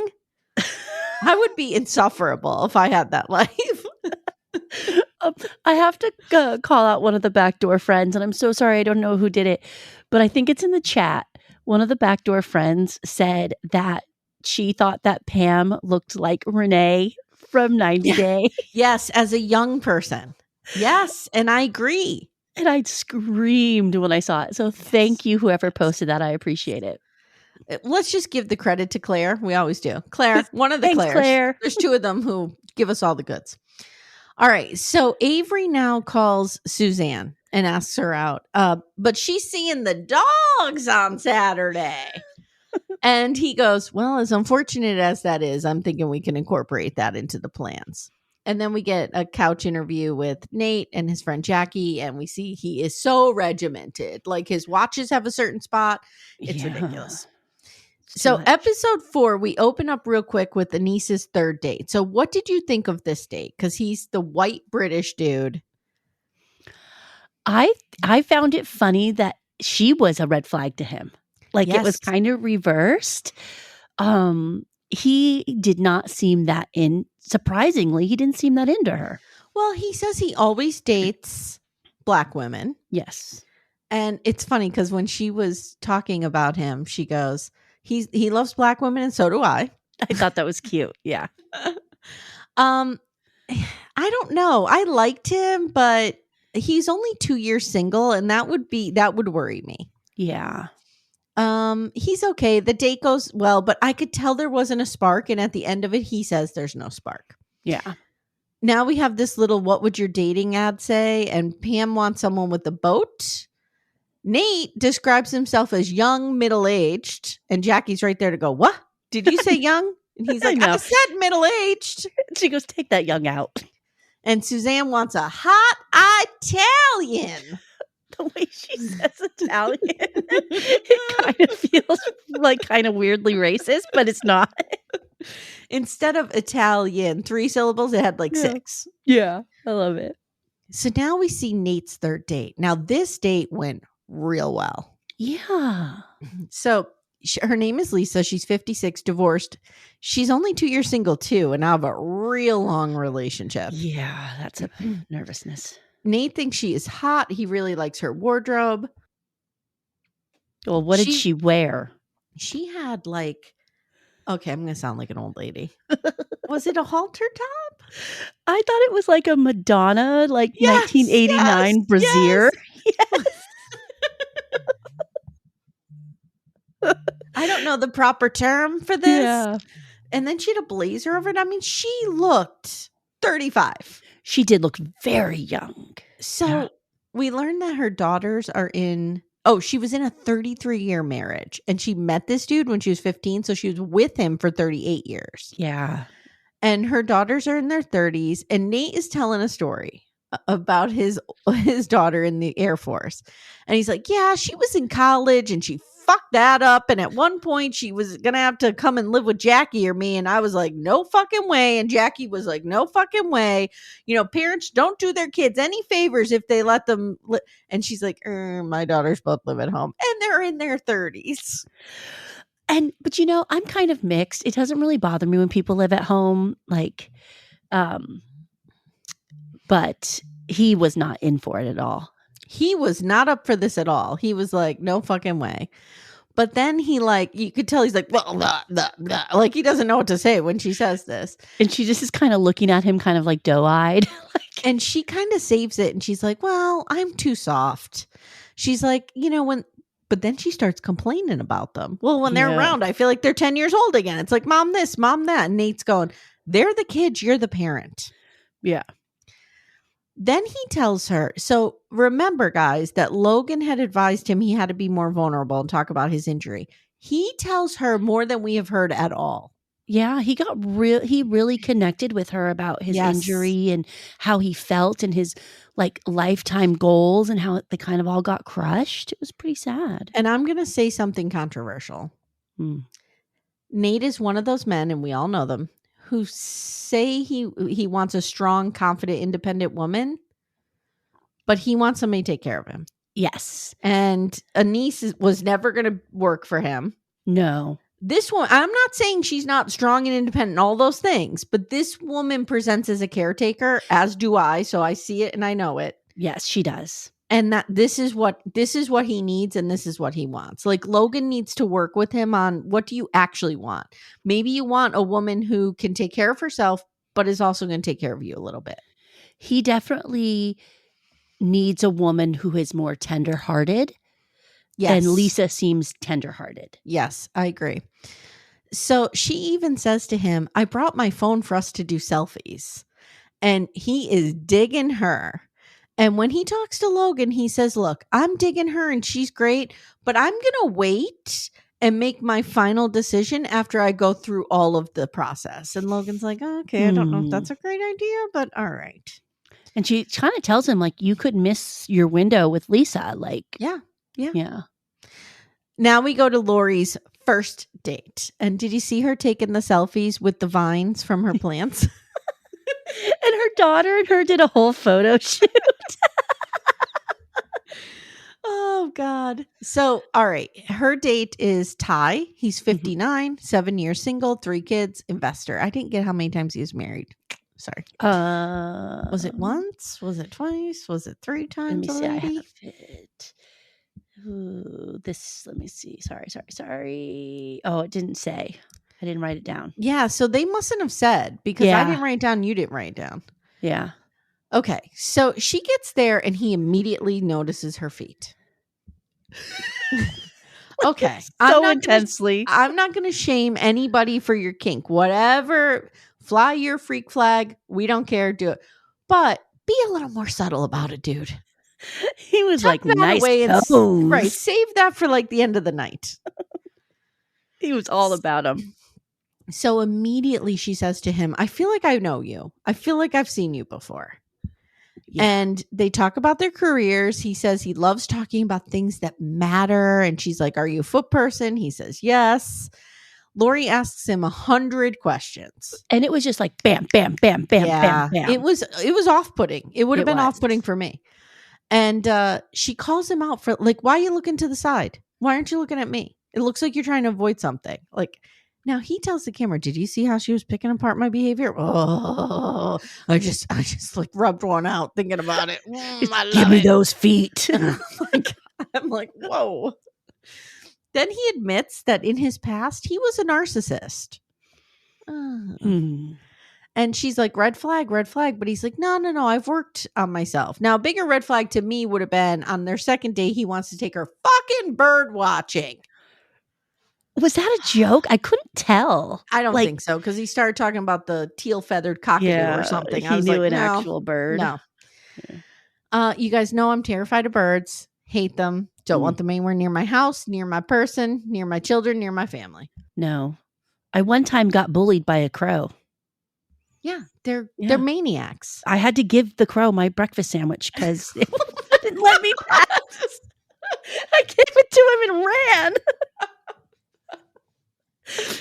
I would be insufferable if I had that life. I have to call out one of the backdoor friends, and I'm so sorry I don't know who did it, but I think it's in the chat. One of the backdoor friends said that she thought that Pam looked like Renee from 90 Day. Yes, as a young person. Yes, and I agree. And I screamed when I saw it. So thank you, whoever posted that. I appreciate it. Let's just give the credit to Claire. We always do. Claire, one of the Thanks, Claires. Claire. There's two of them who give us all the goods. All right. So Avery now calls Suzanne and asks her out. But she's seeing the Dawgs on Saturday. And he goes, well, as unfortunate as that is, I'm thinking we can incorporate that into the plans. And then we get a couch interview with Nate and his friend Jackie. And we see he is so regimented. Like his watches have a certain spot. It's ridiculous. So episode 4, we open up real quick with Anise's third date. So what did you think of this date? Because he's the white British dude. I found it funny that she was a red flag to him. Like it was kind of reversed. He did not seem that surprisingly, he didn't seem that into her. Well, he says he always dates Black women. Yes. And it's funny because when she was talking about him, she goes, he loves Black women and so do I. I thought that was cute. Yeah. I don't know. I liked him, but he's only 2 years single and that would worry me. Yeah. He's okay. The date goes well, but I could tell there wasn't a spark. And at the end of it, he says there's no spark. Yeah. Now we have this little, what would your dating ad say? And Pam wants someone with a boat. Nate describes himself as young, middle-aged. And Jackie's right there to go, what? Did you say young? And he's like, I said middle-aged. She goes, take that young out. And Suzanne wants a hot Italian. The way she says Italian, it kind of feels like kind of weirdly racist, but it's not. Instead of Italian, 3 syllables, it had like 6. Yeah, I love it. So now we see Nate's third date. Now this date went real well. Yeah. So her name is Lisa. She's 56, divorced. She's only 2 years single too, and I have a real long relationship. Yeah, that's a nervousness. Nate thinks she is hot. He really likes her wardrobe. Well, what did she wear? She had like, okay, I'm going to sound like an old lady. Was it a halter top? I thought it was like a Madonna, like 1989 brassiere. Yes. I don't know the proper term for this. Yeah. And then she had a blazer over it. I mean, she looked 35. She did look very young. So we learned that her daughters are she was in a 33-year marriage, and she met this dude when she was 15. So she was with him for 38 years. Yeah. And her daughters are in their 30s. And Nate is telling a story about his daughter in the Air Force. And he's like, yeah, she was in college and she fucked that up. And at one point she was going to have to come and live with Jackie or me. And I was like, no fucking way. And Jackie was like, no fucking way. You know, parents don't do their kids any favors if they let them. And she's like, my daughters both live at home and they're in their 30s. But you know, I'm kind of mixed. It doesn't really bother me when people live at home. Like, but he was not in for it at all. He was not up for this at all. He was like, no fucking way. But then he you could tell he's like, well, blah, blah, blah. Like he doesn't know what to say when she says this. And she just is kind of looking at him kind of like doe-eyed. And she kind of saves it. And she's like, well, I'm too soft. She's like, you know, but then she starts complaining about them. Well, when they're around, I feel like they're 10 years old again. It's like, mom this, mom that. And Nate's going, they're the kids, you're the parent. Yeah. Then he tells her, so remember, guys, that Logan had advised him he had to be more vulnerable and talk about his injury. He tells her more than we have heard at all. Yeah, he really connected with her about his injury and how he felt and his like lifetime goals and how they kind of all got crushed. It was pretty sad. And I'm going to say something controversial. Nate is one of those men, and we all know them, who say he wants a strong, confident, independent woman, but he wants somebody to take care of him. Yes. And Anise was never going to work for him. No. This one, I'm not saying she's not strong and independent, all those things, but this woman presents as a caretaker, as do I. So I see it and I know it. Yes, she does. And that this is what he needs and this is what he wants. Like Logan needs to work with him on what do you actually want? Maybe you want a woman who can take care of herself, but is also going to take care of you a little bit. He definitely needs a woman who is more tender-hearted. Yes. And Lisa seems tender-hearted. Yes, I agree. So she even says to him, I brought my phone for us to do selfies. And he is digging her. And when he talks to Logan, he says, look, I'm digging her and she's great, but I'm going to wait and make my final decision after I go through all of the process. And Logan's like, okay, I don't know if that's a great idea, but all right. And she kind of tells him, like, you could miss your window with Lisa. Like, yeah. Yeah. Now we go to Lori's first date. And did you see her taking the selfies with the vines from her plants? And her daughter and her did a whole photo shoot. Oh, God. So, all right. Her date is Ty. He's 59, 7 years single, 3 kids, investor. I didn't get how many times he was married. Sorry. Was it once? Was it twice? Was it 3 times? Let me see. Already? I have it. Ooh, let me see. Sorry. Oh, it didn't say. I didn't write it down. Yeah. So they mustn't have said because I didn't write it down. You didn't write it down. Yeah. Okay. So she gets there and he immediately notices her feet. Okay. Intensely. I'm not going to shame anybody for your kink. Whatever. Fly your freak flag. We don't care. Do it. But be a little more subtle about it, dude. He was like, nice toes. Right. Save that for like the end of the night. He was all about him. So immediately she says to him, I feel like I know you. I feel like I've seen you before. Yeah. And they talk about their careers. He says he loves talking about things that matter. And she's like, are you a foot person? He says, yes. Lori asks him 100 questions. And it was just like, bam, bam, bam, bam, bam, bam. It was off-putting. It would have been off-putting for me. And she calls him out for like, why are you looking to the side? Why aren't you looking at me? It looks like you're trying to avoid something. Like, now he tells the camera, did you see how she was picking apart my behavior? Oh, I just like rubbed one out thinking about it. Give me those feet. I'm like, whoa. Then he admits that in his past, he was a narcissist. And she's like, red flag. But he's like, no, I've worked on myself. Now, a bigger red flag to me would have been on their second date, he wants to take her fucking bird watching. Was that a joke? I couldn't tell. I don't think so, because he started talking about the teal feathered cockatoo or something. I was knew like, an actual bird. No. Yeah. You guys know I'm terrified of birds. Hate them. Don't want them anywhere near my house, near my person, near my children, near my family. No. I one time got bullied by a crow. Yeah, they're maniacs. I had to give the crow my breakfast sandwich because it wouldn't let me pass. I gave it to him and ran.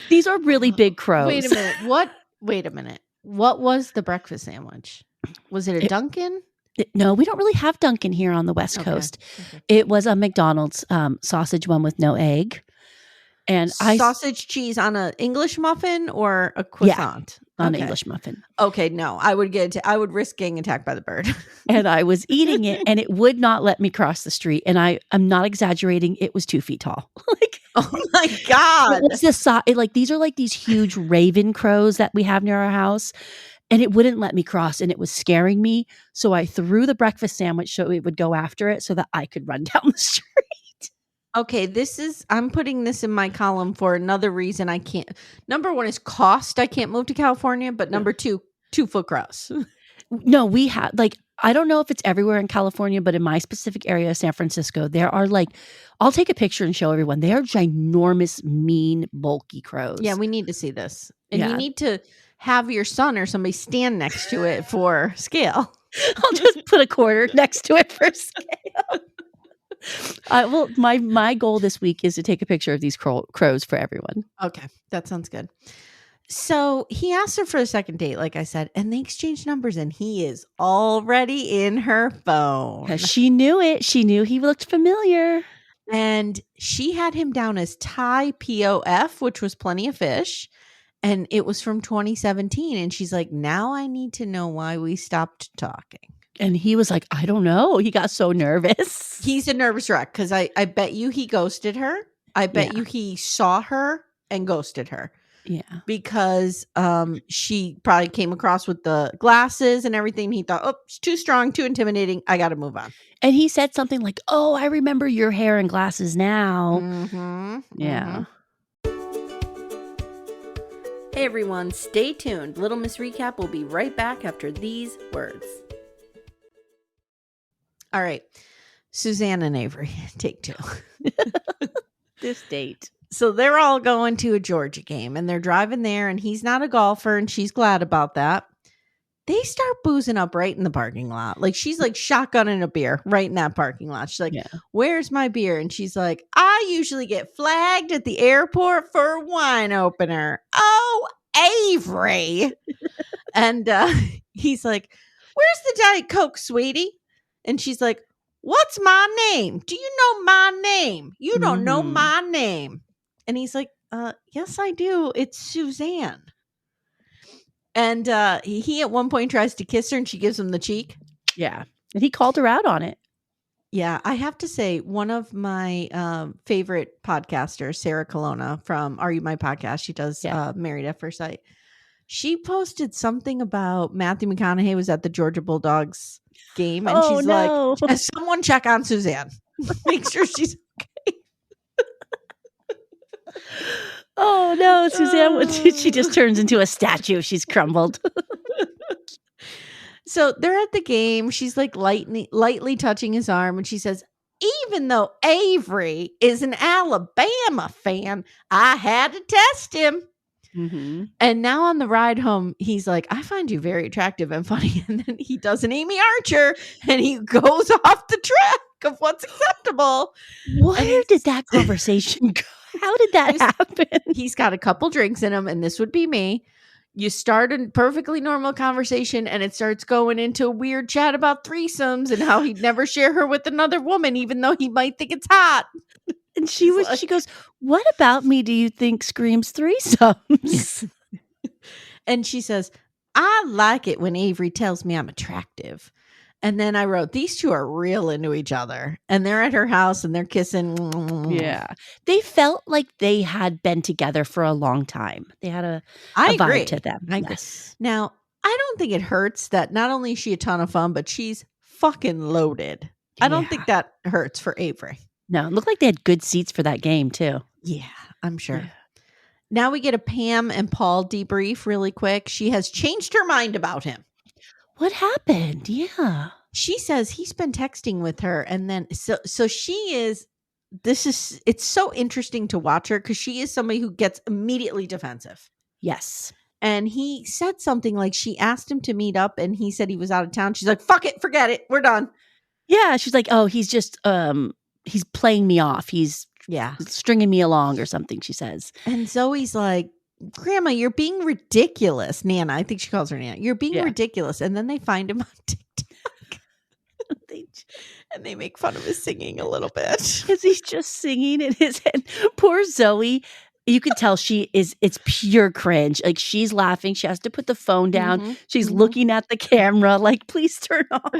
These are really big crows. Wait a minute. Wait a minute. What was the breakfast sandwich? Was it a Dunkin'? No, we don't really have Dunkin' here on the West Coast. Okay. It was a McDonald's sausage one with no egg. And sausage cheese on an English muffin or a croissant? Yeah, on an English muffin. Okay, no, I would risk getting attacked by the bird. And I was eating it, and it would not let me cross the street. And I'm not exaggerating; it was 2 feet tall. Oh my god! It's these are like these huge raven crows that we have near our house, and it wouldn't let me cross, and it was scaring me. So I threw the breakfast sandwich so it would go after it, so that I could run down the street. Okay, I'm putting this in my column for another reason I can't. Number one is cost. I can't move to California, but number two, 2-foot crows. No, we have I don't know if it's everywhere in California, but in my specific area, San Francisco, there are I'll take a picture and show everyone. They are ginormous, mean, bulky crows. Yeah, we need to see this. And you need to have your son or somebody stand next to it for scale. I'll just put a quarter next to it for scale. Well, my goal this week is to take a picture of these crows for everyone. Okay, that sounds good. So he asked her for a second date, like I said, and they exchanged numbers, and he is already in her phone. She knew it. She knew he looked familiar. And she had him down as Thai POF, which was plenty of fish. And it was from 2017. And she's like, now I need to know why we stopped talking. And he was like, I don't know. He got so nervous. He's a nervous wreck because I bet you he ghosted her. I bet you he saw her and ghosted her. Yeah. Because she probably came across with the glasses and everything. He thought, oh, it's too strong, too intimidating. I got to move on. And he said something like, oh, I remember your hair and glasses now. Mm-hmm. Yeah. Hey, everyone. Stay tuned. Little Miss Recap will be right back after these words. All right. Suzanne and Avery, take 2. This date. So they're all going to a Georgia game and they're driving there and he's not a golfer and she's glad about that. They start boozing up right in the parking lot. Like she's like shotgunning a beer right in that parking lot. She's like, where's my beer? And she's like, I usually get flagged at the airport for a wine opener. Oh, Avery. And he's like, where's the Diet Coke, sweetie? And she's like, what's my name? Do you know my name? You don't know my name. And he's like, yes, I do. It's Suzanne. And he at one point tries to kiss her and she gives him the cheek. Yeah. And he called her out on it. Yeah. I have to say, one of my favorite podcasters, Sarah Colonna from Are You My Podcast? She does Married at First Sight. She posted something about Matthew McConaughey was at the Georgia Bulldogs game. And she's like, someone check on Suzanne. Make sure she's okay. Oh no, Suzanne, she just turns into a statue. She's crumbled. So they're at the game. She's like lightly touching his arm. And she says, even though Avery is an Alabama fan, I had to test him. Mm-hmm. And now on the ride home, he's like, I find you very attractive and funny. And then he does an Amy Archer and he goes off the track of what's acceptable. Where did that conversation go? How did that happen? He's got a couple drinks in him, and this would be me. You start a perfectly normal conversation and it starts going into a weird chat about threesomes and how he'd never share her with another woman, even though he might think it's hot. And she goes, "What about me do you think screams threesomes?" And she says, "I like it when Avery tells me I'm attractive." And then I wrote, these two are real into each other. And they're at her house and they're kissing. Yeah. They felt like they had been together for a long time. They had a agree. vibe to them. I agree. Now, I don't think it hurts that not only is she a ton of fun, but she's fucking loaded. I don't think that hurts for Avery. No, it looked like they had good seats for that game too. Yeah, I'm sure. Yeah. Now we get a Pam and Paul debrief really quick. She has changed her mind about him. What happened? Yeah. She says he's been texting with her. And then, so she is, it's so interesting to watch her because she is somebody who gets immediately defensive. Yes. And he said something like she asked him to meet up and he said he was out of town. She's like, fuck it, forget it. We're done. Yeah. She's like, oh, he's just, he's playing me off. He's stringing me along or something, she says. And Zoe's like, Grandma, you're being ridiculous. Nana, I think she calls her Nana. You're being ridiculous. And then they find him on TikTok. and they make fun of his singing a little bit. Because he's just singing in his head. Poor Zoe. You can tell it's pure cringe. Like she's laughing. She has to put the phone down. Mm-hmm. She's looking at the camera like, please turn off.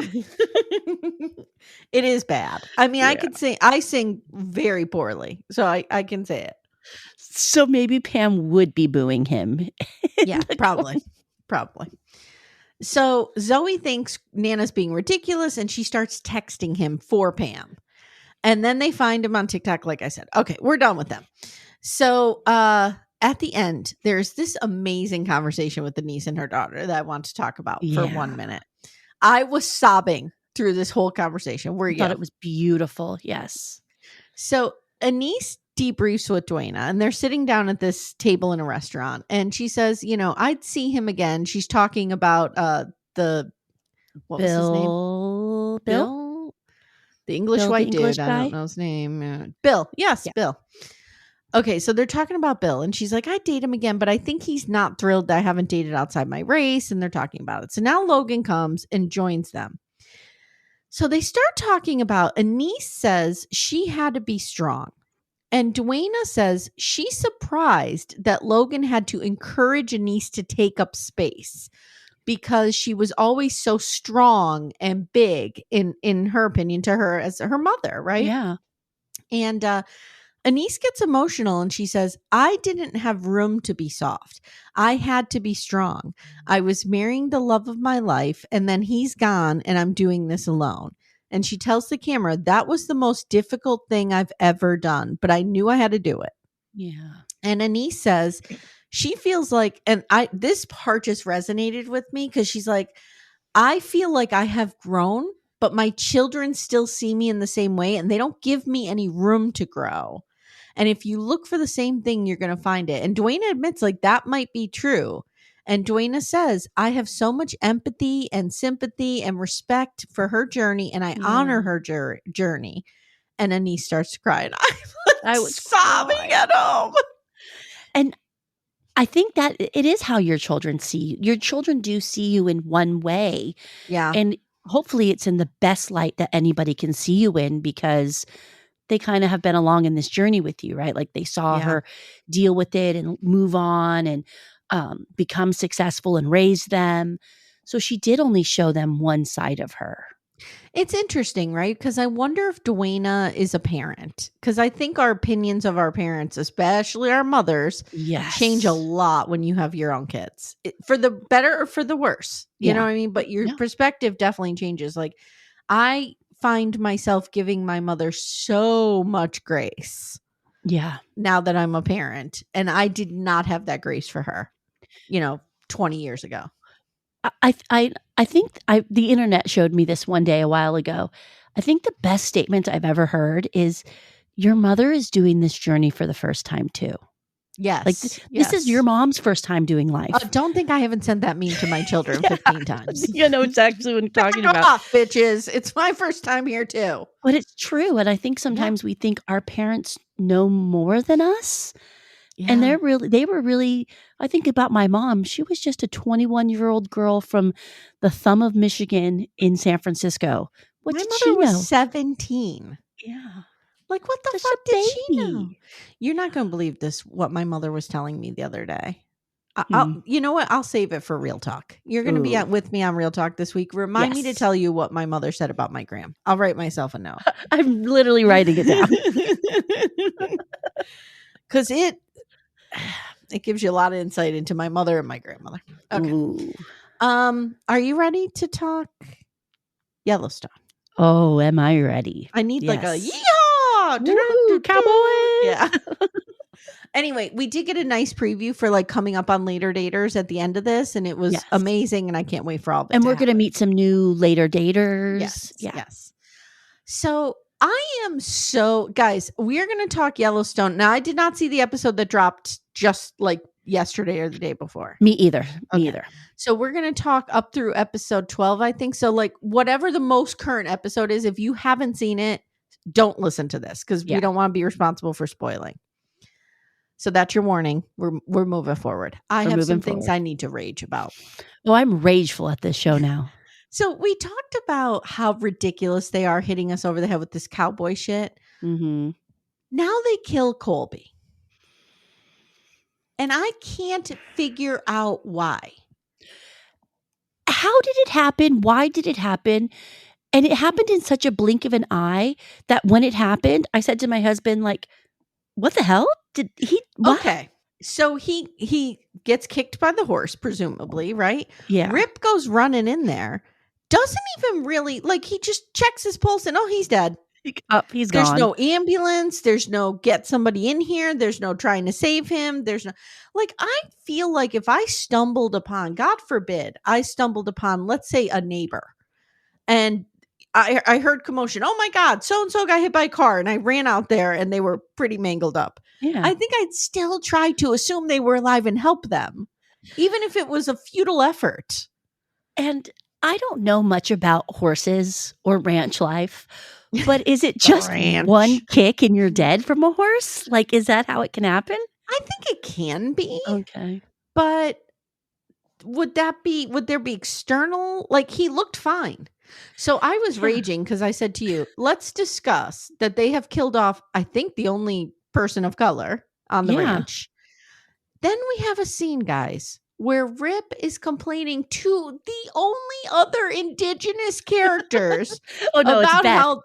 It is bad. I mean, I sing very poorly. So I can say it. So maybe Pam would be booing him. Yeah, probably. So Zoe thinks Nana's being ridiculous and she starts texting him for Pam. And then they find him on TikTok, like I said. Okay, we're done with them. So at the end, there's this amazing conversation with Anise and her daughter that I want to talk about for 1 minute. I was sobbing through this whole conversation. I thought it was beautiful. Yes. So Anise debriefs with Dwayna and they're sitting down at this table in a restaurant. And she says, I'd see him again. She's talking about what was his name? Bill? The English white dude. Guy? I don't know his name. Bill. Yes, yeah. Bill. Okay, so they're talking about Bill, and she's like, I'd date him again, but I think he's not thrilled that I haven't dated outside my race, and they're talking about it. So now Logan comes and joins them. So they start talking about, Anise says she had to be strong, and Dwayna says she's surprised that Logan had to encourage Anise to take up space because she was always so strong and big, in her opinion, to her as her mother, right? Yeah. And Anise gets emotional and she says, I didn't have room to be soft. I had to be strong. I was marrying the love of my life and then he's gone and I'm doing this alone. And she tells the camera, that was the most difficult thing I've ever done, but I knew I had to do it. Yeah. And Anise says she feels like, and this part just resonated with me because she's like, I feel like I have grown, but my children still see me in the same way and they don't give me any room to grow. And if you look for the same thing, you're going to find it. And Dwayna admits like that might be true. And Dwayna says, I have so much empathy and sympathy and respect for her journey. And I honor her journey. And Anise starts to cry. And I was sobbing at home. And I think that it is how your children see you. Your children do see you in one way. Yeah. And hopefully it's in the best light that anybody can see you in because they kind of have been along in this journey with you, right? Like they saw her deal with it and move on and become successful and raise them. So she did only show them one side of her. It's interesting, right? Because I wonder if Dwayna is a parent. Because I think our opinions of our parents, especially our mothers, change a lot when you have your own kids. For the better or for the worse. You know what I mean? But your perspective definitely changes. Like I find myself giving my mother so much grace. Yeah. Now that I'm a parent. And I did not have that grace for her, 20 years ago. I think the internet showed me this one day a while ago. I think the best statement I've ever heard is your mother is doing this journey for the first time too. Yes. Like this is your mom's first time doing life. Don't think I haven't sent that meme to my children 15 times. It's actually what I'm talking about. Off, bitches. It's my first time here too. But it's true. And I think sometimes we think our parents know more than us. And they were really, I think about my mom. She was just a 21-year-old girl from the thumb of Michigan in San Francisco. What My did mother she was know? 17. Yeah. Like, what the Such fuck a did she know? baby. You're not going to believe this, what my mother was telling me the other day. Hmm. You know what? I'll save it for Real Talk. You're going to be with me on Real Talk this week. Remind me to Yes. tell you what my mother said about my gram. I'll write myself a note. I'm literally writing it down. Because it gives you a lot of insight into my mother and my grandmother. Okay. Ooh. Are you ready to talk Yellowstone? Oh, am I ready? I need like a Yes. yeehaw! Woohoo, cowboys! Yeah. Anyway, we did get a nice preview for like coming up on Later Daters at the end of this, and it was Yes. amazing, and I can't wait for all of it. And we're going to meet some new Later Daters. Yes. So guys, we are going to talk Yellowstone. Now, I did not see the episode that dropped just like yesterday or the day before. Me either. So we're going to talk up through episode 12, I think. So like whatever the most current episode is, if you haven't seen it, don't listen to this because we don't want to be responsible for spoiling. So that's your warning. We're moving forward. I have some things I need to rage about. Oh, I'm rageful at this show now. So we talked about how ridiculous they are hitting us over the head with this cowboy shit. Mm-hmm. Now they kill Colby. And I can't figure out why. How did it happen? Why did it happen? And it happened in such a blink of an eye that when it happened, I said to my husband, like, what the hell? Did he? What? Okay. So he gets kicked by the horse, presumably, right? Yeah. Rip goes running in there. Doesn't even really, like, he just checks his pulse and, he's dead. He's There's gone. no ambulance. There's no get somebody in here. There's no trying to save him. There's no, like, I feel like if I stumbled upon, God forbid, I stumbled upon, let's say, a neighbor and I heard commotion. Oh my God, so-and-so got hit by a car. And I ran out there and they were pretty mangled up. Yeah. I think I'd still try to assume they were alive and help them, even if it was a futile effort. And I don't know much about horses or ranch life, but is it just one kick and you're dead from a horse? Like, is that how it can happen? I think it can be. Okay. But would there be external? Like, he looked fine. So I was raging because I said to you, let's discuss that they have killed off, I think, the only person of color on the ranch. Then we have a scene, guys, where Rip is complaining to the only other indigenous characters about how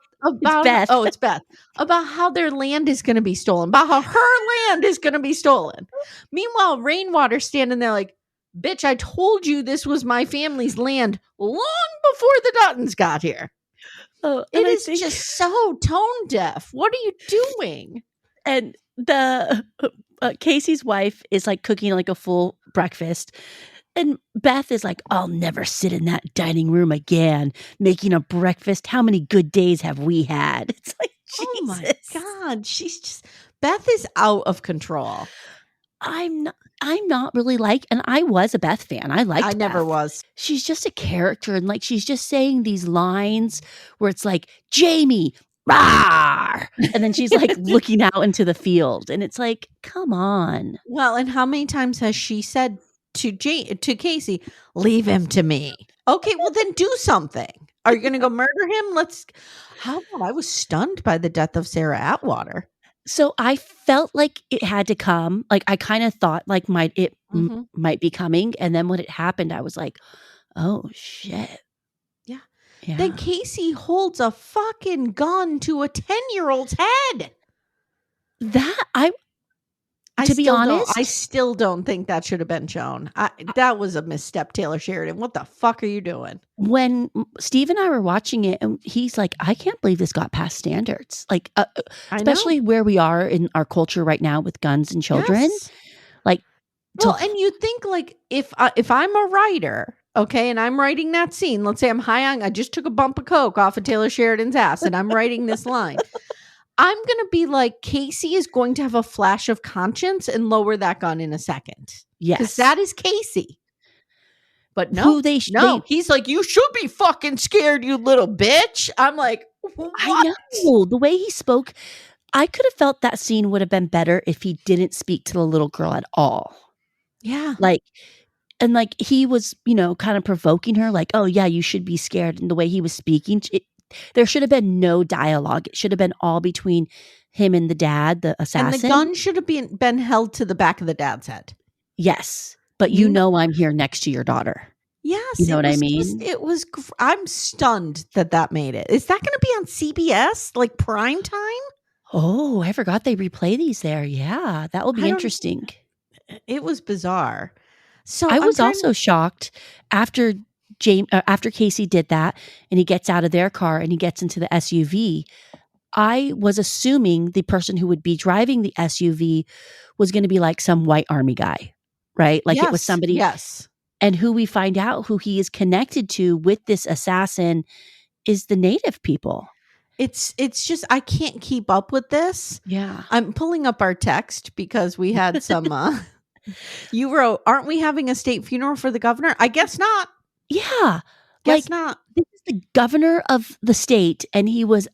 Beth. It's Beth, about how their land is going to be stolen, about how her land is going to be stolen. Meanwhile, Rainwater's standing there like, bitch, I told you this was my family's land long before the Duttons got here. It is just so tone deaf. What are you doing? And the Casey's wife is like cooking like a full breakfast. And Beth is like, I'll never sit in that dining room again, making a breakfast. How many good days have we had? It's like, Jesus. Oh my God. Beth is out of control. I'm not really like, and I was a Beth fan. I never was. She's just a character, and like she's just saying these lines where it's like, Jamie, rawr! And then she's like looking out into the field, and it's like, come on. Well, and how many times has she said to Casey, leave him to me? Okay, well then do something. Are you going to go murder him? I was stunned by the death of Sarah Atwater. So I felt like it had to come. Like I kind of thought like might be coming. And then when it happened, I was like, oh shit. Yeah. Then Casey holds a fucking gun to a 10-year-old's head. To be honest, I still don't think that should have been shown. That was a misstep, Taylor Sheridan. What the fuck are you doing? When Steve and I were watching it, and he's like, I can't believe this got past standards. Like, especially where we are in our culture right now with guns and children. Yes. Like, and you think like if I'm a writer, okay, and I'm writing that scene, let's say I'm high on, I just took a bump of coke off of Taylor Sheridan's ass, and I'm writing this line. I'm going to be like, Casey is going to have a flash of conscience and lower that gun in a second. Yes. Because that is Casey. But no, he's like, you should be fucking scared, you little bitch. I'm like, what? I know. The way he spoke, I could have felt that scene would have been better if he didn't speak to the little girl at all. Yeah. And he was, kind of provoking her, like, oh yeah, you should be scared. And the way he was speaking, there should have been no dialogue. It should have been all between him and the dad, the assassin. And the gun should have been held to the back of the dad's head. Yes. But I'm here next to your daughter. Yes. You know what I mean? I'm stunned that made it. Is that going to be on CBS, like prime time? Oh, I forgot they replay these there. Yeah, that will be interesting. It was bizarre. So I was also shocked after Casey did that and he gets out of their car and he gets into the SUV. I was assuming the person who would be driving the SUV was going to be like some white army guy, right? Like it was somebody. Yes. And who we find out who he is connected to with this assassin is the native people. It's just, I can't keep up with this. Yeah. I'm pulling up our text because we had some, you wrote, aren't we having a state funeral for the governor? I guess not. Yeah. Guess not. This is the governor of the state and he was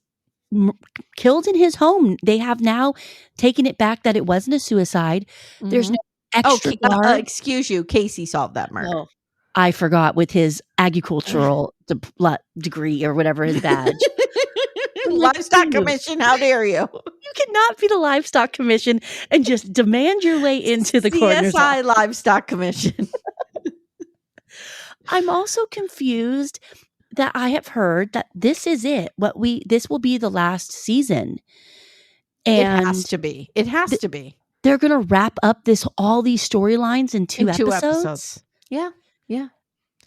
killed in his home. They have now taken it back that it wasn't a suicide. Mm-hmm. There's no extra excuse you. Casey solved that murder. Oh, I forgot with his agricultural degree or whatever his badge. Livestock Commission, how dare you? You cannot be the Livestock Commission and just demand your way into the coroner's office. Livestock Commission. I'm also confused that I have heard that this is it. This will be the last season. And it has to be. It has to be. They're going to wrap up all these storylines in two episodes. Yeah. Yeah.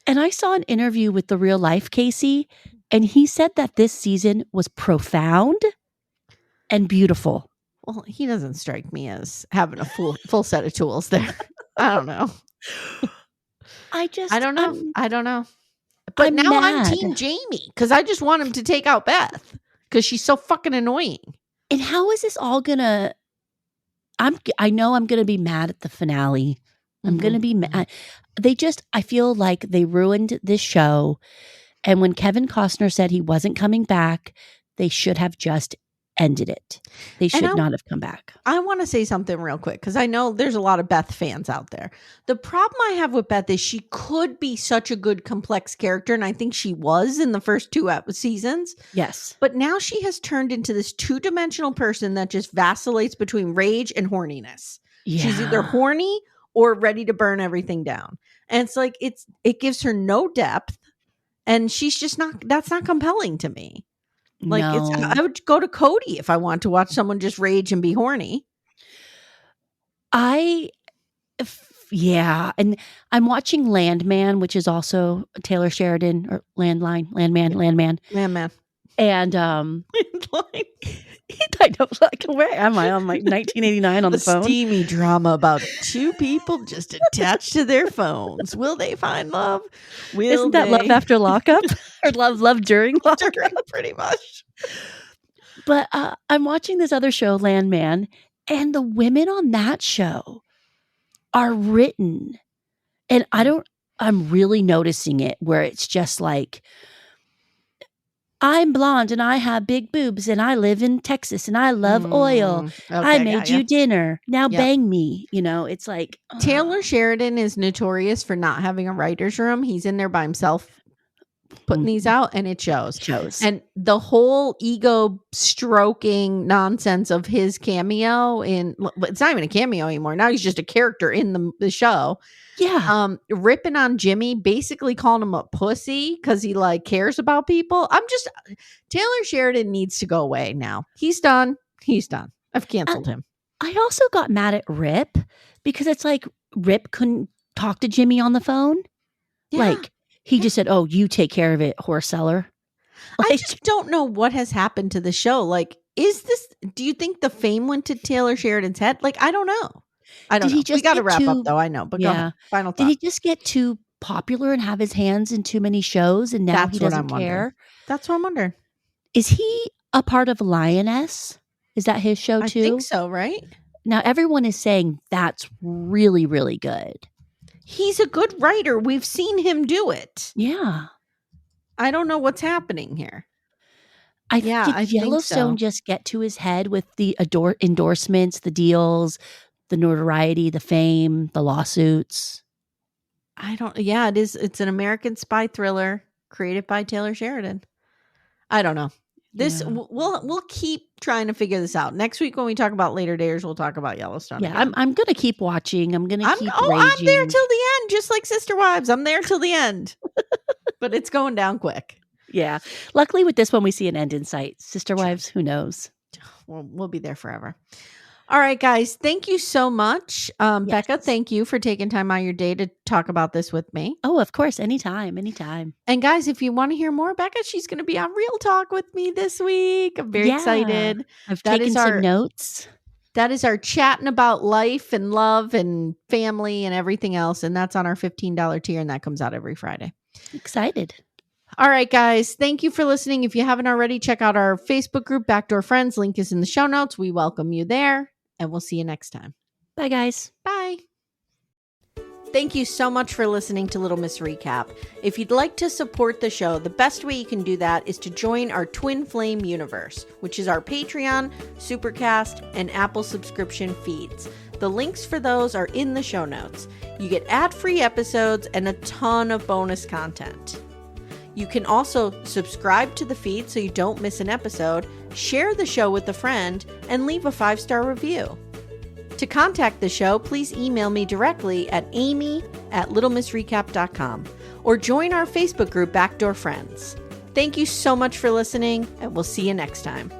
And I saw an interview with the real life Casey, and he said that this season was profound and beautiful. Well, he doesn't strike me as having a full set of tools there. I don't know. I don't know. But now I'm Team Jamie because I just want him to take out Beth because she's so fucking annoying. And how is this all gonna? I know I'm gonna be mad at the finale. I'm gonna be mad. I feel like they ruined this show. And when Kevin Costner said he wasn't coming back, they should have just ended it. They should not have come back. I want to say something real quick because I know there's a lot of Beth fans out there. The problem I have with Beth is she could be such a good complex character, and I think she was in the first two seasons. Yes. But now she has turned into this two-dimensional person that just vacillates between rage and horniness. Yeah. She's either horny or ready to burn everything down. And it's like it gives her no depth, and she's just that's not compelling to me. Like I would go to Cody if I want to watch someone just rage and be horny. Yeah. And I'm watching Landman, which is also Taylor Sheridan or Landman. And I know, like, where am I on like 1989 on the phone? Steamy drama about two people just attached to their phones. Will they find love? Isn't that Love After Lockup or love during lockup? Pretty much. But I'm watching this other show, Landman, and the women on that show are written, and I'm really noticing it where it's just like, I'm blonde and I have big boobs and I live in Texas and I love oil. Okay, I made you dinner. Now bang me. It's like. Taylor Sheridan is notorious for not having a writer's room. He's in there by himself putting these out, and it shows. And the whole ego stroking nonsense of his cameo it's not even a cameo anymore. Now he's just a character in the show. Yeah. Ripping on Jimmy, basically calling him a pussy because he cares about people. Taylor Sheridan needs to go away now. He's done. I've canceled him. I also got mad at Rip because it's like Rip couldn't talk to Jimmy on the phone. Yeah. He just said, "Oh, you take care of it, horse seller." I just don't know what has happened to the show. Do you think the fame went to Taylor Sheridan's head? I don't know. I don't know. We got to wrap up though. I know, but go ahead. Final thought. Did he just get too popular and have his hands in too many shows and now he doesn't care? That's what I'm wondering. Is he a part of Lioness? Is that his show too? I think so, right? Now everyone is saying that's really, really good. He's a good writer. We've seen him do it. Yeah. I don't know what's happening here. Did Yellowstone just get to his head with the endorsements, the deals, the notoriety, the fame, the lawsuits? It is. It's an American spy thriller created by Taylor Sheridan. I don't know. We'll keep trying to figure this out. Next week when we talk about Later Dayers, we'll talk about Yellowstone. Yeah, I'm going to keep watching. I'm going to keep raging. I'm there till the end, just like Sister Wives. I'm there till the end. But it's going down quick. Yeah. Luckily with this one, we see an end in sight. Sister Wives, who knows? We'll be there forever. All right, guys. Thank you so much. Yes. Becca, thank you for taking time out of your day to talk about this with me. Oh, of course. Anytime. And guys, if you want to hear more, Becca, she's going to be on Real Talk with me this week. I'm very excited. I've taken some notes. That is our chatting about life and love and family and everything else. And that's on our $15 tier. And that comes out every Friday. Excited. All right, guys. Thank you for listening. If you haven't already, check out our Facebook group, Backdoor Friends. Link is in the show notes. We welcome you there. And we'll see you next time. Bye, guys. Bye. Thank you so much for listening to Little Miss Recap. If you'd like to support the show, the best way you can do that is to join our Twin Flame universe, which is our Patreon, Supercast, and Apple subscription feeds. The links for those are in the show notes. You get ad-free episodes and a ton of bonus content. You can also subscribe to the feed so you don't miss an episode, share the show with a friend, and leave a 5-star review. To contact the show, please email me directly at amy@littlemissrecap.com or join our Facebook group, Backdoor Friends. Thank you so much for listening, and we'll see you next time.